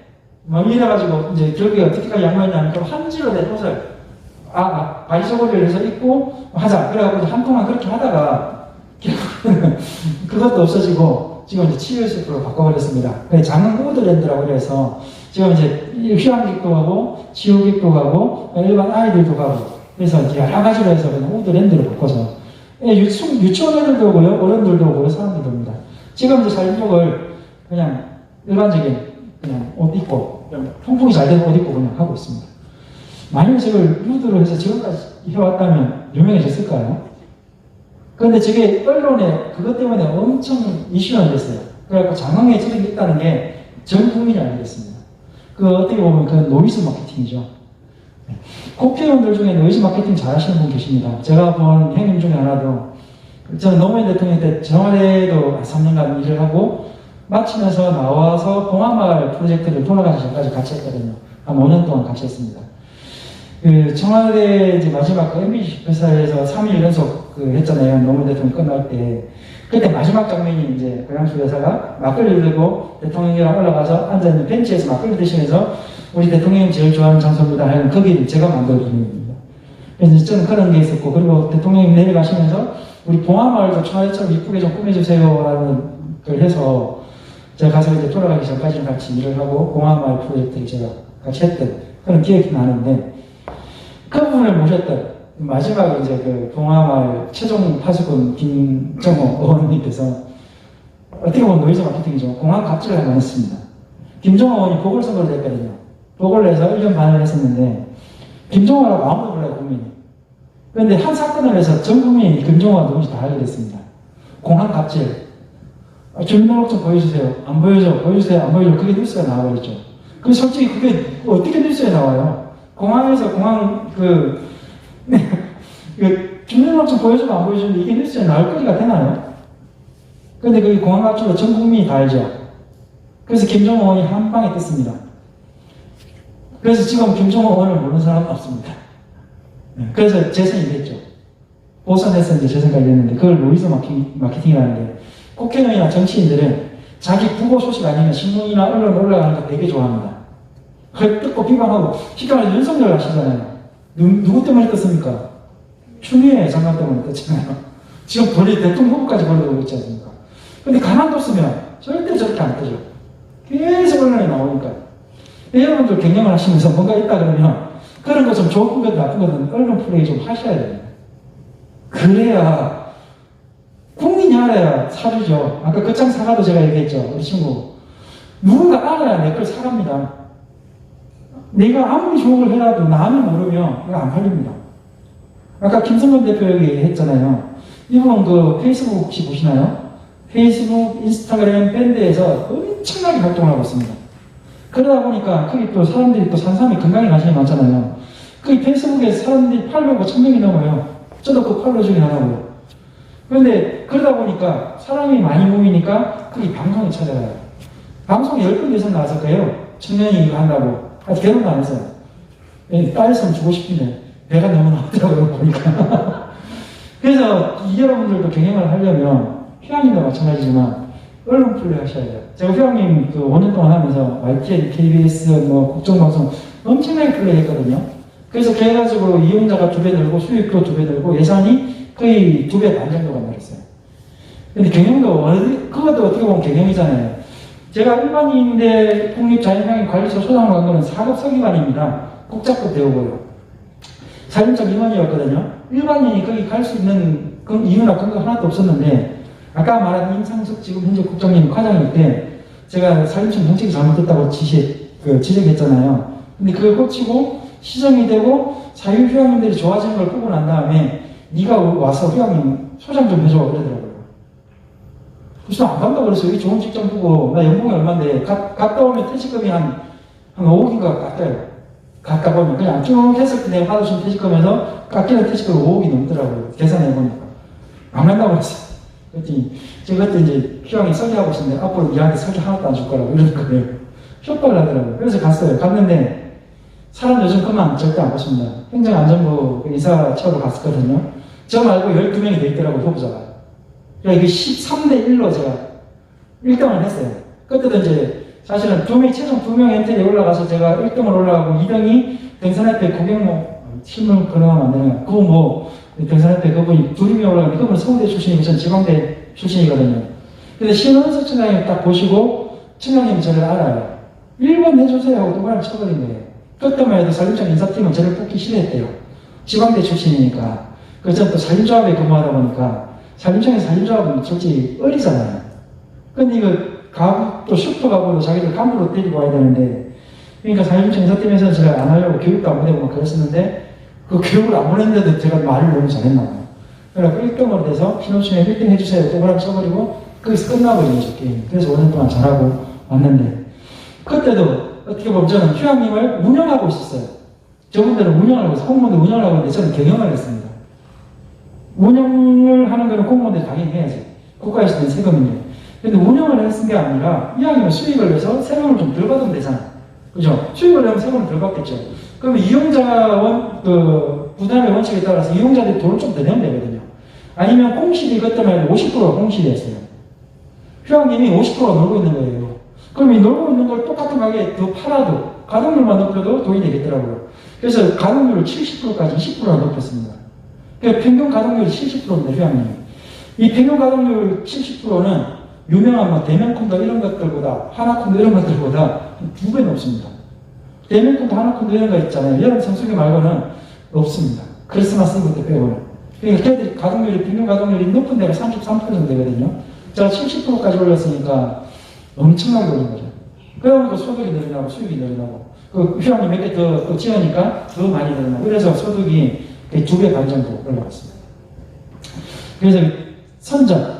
막 이래가지고 이제 결국에 어떻게까지 양보했냐면 그럼 한지로 된 옷을 바이저고리를 해서 입고 하자. 그래갖고 한동안 그렇게 하다가 결국은 그것도 없어지고 지금 이제 치유숲으로 바꿔버렸습니다. 장흥 우드랜드라고 해서 지금 이제 휴양객도 가고 치유객도 가고 일반 아이들도 가고 그래서 이제 여러 가지로 해서 그냥 우드랜드로 바꿔서 유치원 애들도 오고요, 어른들도 오고요, 사람들도 옵니다. 지금 이제 산림욕을 그냥 일반적인 그냥 옷 입고 통풍이 잘 되는 옷 입고 그냥 하고 있습니다. 만약 저걸 루드로 해서 지금까지 해왔다면 유명해졌을까요? 그런데 저게 언론에 그것 때문에 엄청 이슈가 됐어요. 그래갖고 장흥에 저렇게 있다는 게 전 국민이 알게 됐습니다. 그 어떻게 보면 그 노이즈 마케팅이죠. 국회의원들 중에는 의지 마케팅 잘 하시는 분 계십니다. 제가 본 형님 중에 하나도, 저는 노무현 대통령 때 청와대도 3년간 일을 하고, 마치면서 나와서 봉화마을 프로젝트를 돌아가기 전까지 같이 했거든요. 한 5년 동안 같이 했습니다. 그 청와대 이제 마지막 그 MBC 회사에서 3일 연속 했잖아요. 노무현 대통령 끝날 때. 그때 마지막 장면이 이제 고양수 여사가 막걸리 들고 대통령이랑 올라가서 앉아있는 벤치에서 막걸리 드시면서 우리 대통령이 제일 좋아하는 장소입니다 하는 거기를 제가 만들어 드린 겁니다. 그래서 저는 그런 게 있었고, 그리고 대통령이 내려가시면서 우리 봉화마을도 청와대처럼 이쁘게 좀 꾸며주세요 라는 걸 해서 제가 가서 이제 돌아가기 전까지는 같이 일을 하고 봉화마을 프로젝트를 제가 같이 했던 그런 기억이 나는데, 그 분을 모셨던 마지막 이제 그 봉화마을 최종 파수꾼 김정호 의원님께서 어떻게 보면 노이즈 마케팅이죠. 공항 갑질을 한번 했습니다. 김정호 의원이 보궐선거를 했거든요. 보궐에서 1년 반을 했었는데 김정호라고 아무도 몰라요, 국민이. 그런데 한 사건을 해서 전 국민이 김정호가 누군지 다 알게 됐습니다. 공항 갑질. 주민등록증 보여주세요. 안 보여줘. 보여주세요. 안 보여줘. 그게 뉴스가 나와버렸죠. 그 솔직히 그게 어떻게 뉴스에 나와요? 공항에서 공항 주민등록증 보여주고 안 보여주는데 이게 뉴스에 나올 거리가 되나요? 근데 그게 공항 갑질로 전 국민이 다 알죠. 그래서 김정호 의원이 한 방에 떴습니다. 그래서 지금 김정호 의원을 모르는 사람은 없습니다. 그래서 재선이 됐죠. 보선해서 이제 재선까지 됐는데, 그걸 노이즈 마케팅이라는데, 국회의원이나 정치인들은 자기 부고 소식 아니면 신문이나 언론 올라가는 거 되게 좋아합니다. 그걸 뜯고 비방하고, 시간을 윤석열 아시잖아요. 누구 때문에 떴습니까? 추미애 장관 때문에 떴잖아요. 지금 벌리 대통령 후보까지 벌려오고 있지 않습니까? 근데 가만뒀으면 절대 저렇게 안 뜨죠. 계속 언론에 나오니까. 여러분들 경영을 하시면서 뭔가 있다 그러면 그런 거 좀 좋은 거든 나쁜 거든 언론 플레이 좀 하셔야 돼요. 그래야 국민이 알아야 사주죠. 아까 거창 사과도 제가 얘기했죠. 우리 친구. 누군가 알아야 내 걸 사갑니다. 내가 아무리 좋은 걸 해라도 남이 모르면 이거 안 팔립니다. 아까 김성근 대표 얘기했잖아요. 이분 그 페이스북 혹시 보시나요? 페이스북, 인스타그램 밴드에서 엄청나게 활동을 하고 있습니다. 그러다 보니까 거기 또 사람들이 또 산삼이 건강에 관심이 많잖아요. 그 페이스북에 사람들이 팔로워가 1000명이 넘어요. 저도 그 팔로워 중에 하나고요. 그런데 그러다 보니까 사람이 많이 모이니까 거기 방송이 찾아가요. 방송 10분 이상 나왔을 거예요. 청년이 이거 한다고. 아직 결혼도 안 했어요. 딸 있으면 주고 싶은데 배가 너무 나오더라고요, 보니까. 그래서 여러분들도 경영을 하려면 휴양님도 마찬가지지만 언론 플레이 하셔야 돼요. 제가 휴양님 그 5년 동안 하면서 YTN, KBS, 뭐 국정방송 엄청나게 플레이 했거든요. 그래서 결과적으로 이용자가 2배 늘고 수익도 2배 늘고 예산이 거의 2배 반 정도가 늘었어요. 근데 경영도, 그것도 어떻게 보면 경영이잖아요. 제가 일반인인데 국립자연환경관리소 소장을 간 거는 4급 서기관입니다. 국작급 배우고요. 자율적 임원이었거든요. 일반인이 거기 갈 수 있는 이유나 근거 하나도 없었는데, 아까 말한 임상숙 지금 현재 국장님 과장일 때 제가 산림청 정책이 잘못됐다고 지적했잖아요. 근데 그걸 고치고 시정이 되고 자유휴양림들이 좋아지는 걸 보고 난 다음에 네가 와서 휴양림 소장 좀 해줘 그러더라고요. 그래서 안 간다고 그래서 여기 좋은 직장 보고 나 연봉이 얼마인데 갔다 오면 퇴직금이 한 5억인가 깎여요. 갔다 보면 그냥 쭉 했을 때 내가 받아준 퇴직금에서 깎이는 퇴직금이 5억이 넘더라고요. 계산해보니까. 안 간다고 그랬어요. 그랬더니 제가 그때 이제 휴양이 서기하고 있었는데 앞으로 니한테 서기 하나도 안 줄 거라고 이러는 거예요. 협박을 하더라고요. 그래서 갔어요. 갔는데 사람 요즘 그만 절대 안 보십니다. 행정안전부 인사처로 갔었거든요. 저 말고 12명이 돼 있더라고요, 후보자가. 그러니까 이게 13대 1로 제가 1등을 했어요. 그때도 이제 사실은 최종 2명 엔트리에 올라가서 제가 1등을 올라가고 2등이 등산협회 고객목 신문 근황하면 안 되는 그거 뭐 등산협회 그분이 2명이 올라가는데 그분은 서울대 출신이고 전 지방대 출신이거든요. 근데 신원석 청장님 딱 보시고 청장님이 저를 알아요. 1번 해주세요 하고 누구랑 쳐버린 거예요. 그때만 해도 산림청 인사팀은 저를 뽑기 싫어했대요. 지방대 출신이니까. 그래서 저는 또 산림조합에 근무하다 보니까 산림청의 산림조합은 솔직히 어리잖아요. 근데 이거 또 슈퍼 가보고 자기들 간부로 데리고 와야 되는데, 그러니까 산림청 인사팀에서는 제가 안 하려고 교육도 안 보내고 막 그랬었는데, 그 교육을 안 보냈는데도 제가 말을 너무 잘했나 봐요. 그래서 1등으로 돼서 신호충에 1등 해주세요. 동그라미 쳐버리고, 거기서 끝나버린 거죠, 게임. 그래서 5년 동안 잘하고 왔는데, 그때도 어떻게 보면 저는 휴양림을 운영하고 있었어요. 저분들은 운영을 하고, 공무원들 운영을 하고 있는데 저는 경영을 했습니다. 운영을 하는 거는 공무원들이 당연히 해야지. 국가에서 낸 세금인데. 근데 운영을 했은 게 아니라, 이왕이면 수익을 내서 세금을 좀 덜 받으면 되잖아. 그죠? 수익을 내면 세금을 덜 받겠죠. 그러면 이용자원, 부담의 원칙에 따라서 이용자들이 돈을 좀 더 내면 되거든요. 아니면 공실이 그때만 해도 50%가 공실이었어요. 휴양림이 50%가 놀고 있는 거예요. 그럼 이 놀고 있는 걸 똑같은 가격에 더 팔아도, 가동률만 높여도 돈이 되겠더라고요. 그래서 가동률을 70%까지 20%나 높였습니다. 그러니까 평균 가동률이 70%인데, 휴양림이. 이 평균 가동률 70%는 유명한 뭐 대명콘도 이런 것들보다, 하나콘도 이런 것들보다 2배 높습니다. 대명콘도 하나콘도 이런 거 있잖아요. 여름 성수기 말고는 없습니다. 크리스마스 이브 때 빼고는. 그러니까 걔들이 가동률이, 평균 가동률이 높은 데가 33% 정도 되거든요. 제가 70%까지 올렸으니까 엄청나게 올린 거죠. 그러면 소득이 늘어나고 수익이 늘어나고, 휴양림 몇 개 더 지으니까 더 많이 늘어나고, 그래서 소득이 2배 반 정도 올라갔습니다. 그래서 선전,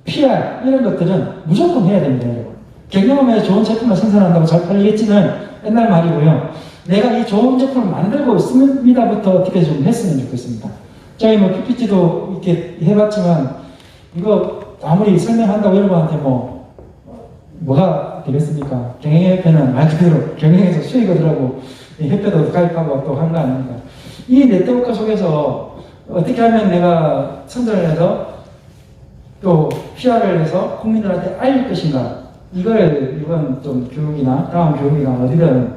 PR 이런 것들은 무조건 해야 됩니다, 여러분. 경영업에 좋은 제품을 생산한다고 잘 팔리겠지는 옛날 말이고요. 내가 이 좋은 제품을 만들고 있습니다부터 어떻게 좀 했으면 좋겠습니다. 저희 뭐 PPT도 이렇게 해봤지만 이거 아무리 설명한다고 여러분한테 뭐가 되겠습니까? 경영협회는 말 그대로 경영에서 수익 얻으라고 협회도 가입하고 또 한 거 아닙니까? 이 네트워크 속에서 어떻게 하면 내가 선전을 해서 또 PR을 해서 국민들한테 알릴 것인가? 이건 좀 교육이나 다음 교육이나 어디든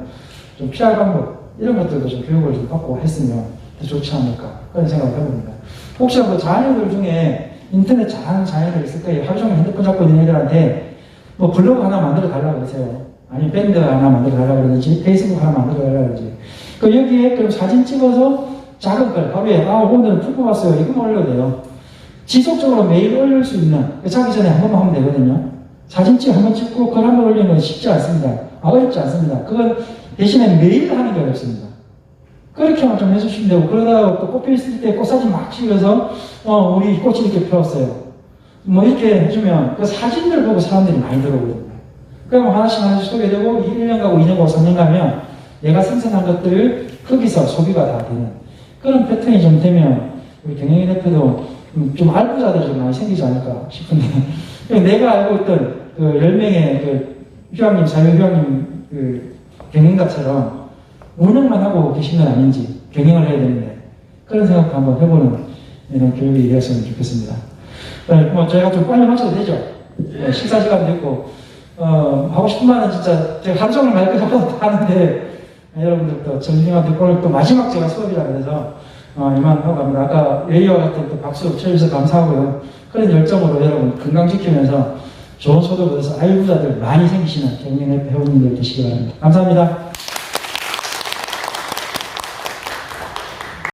좀 PR 방법 이런 것들도 좀 교육을 좀 받고 했으면 더 좋지 않을까 그런 생각을 해봅니다. 혹시 뭐 자녀들 중에 인터넷 잘하는 자녀들 있을 거예요. 하루 종일 핸드폰 잡고 있는 애들한테 뭐 블로그 하나 만들어 달라고 그러세요. 아니면 밴드 하나 만들어 달라고 그러든지 페이스북 하나 만들어 달라고 그러든지 여기에 그럼 사진 찍어서 작은 걸 하루에 오늘은 풀고 왔어요. 이거만 올려도 돼요. 지속적으로 매일 올릴 수 있는 자기 전에 한 번만 하면 되거든요. 사진 한번 찍고 글 한 번 올리는 건 쉽지 않습니다. 어렵지 않습니다. 그건 대신에 매일 하는 게 어렵습니다. 그렇게만 좀 해주시면 되고, 그러다가 또 꽃필 있을 때 꽃사진 막 찍어서 우리 꽃이 이렇게 피었어요. 뭐 이렇게 해주면 그 사진들 보고 사람들이 많이 들어오거든요. 그럼 하나씩 소개되고 1년 가고 2년 가고 3년 가면 내가 생산한 것들을 거기서 소비가 다 되는 그런 패턴이 좀 되면 우리 경영인 대표도 좀 알부자들이 좀 많이 생기지 않을까 싶은데 내가 알고 있던 그 10명의 그 휴양림, 자유휴양림 그 경영가처럼 운영만 하고 계신 건 아닌지 경영을 해야 되는데 그런 생각도 한번 해보는 이런 교육이 되었으면 좋겠습니다. 뭐 저희가 좀 빨리 마쳐도 되죠? 식사 시간도 있고 하고 싶은 말은 진짜 제가 하루 종일 말 거라고 하는데 여러분들도 점심시간 듣고 오늘 또 마지막 제가 수업이라 그래서 이만 하고 갑니다. 아까 예의와 같은 또 박수 쳐주셔서 감사하고요. 그런 열정으로 여러분 건강 지키면서 좋은 소득을 얻어서 알부자들 많이 생기시는 경영협회 회원님들 되시기 바랍니다. 감사합니다.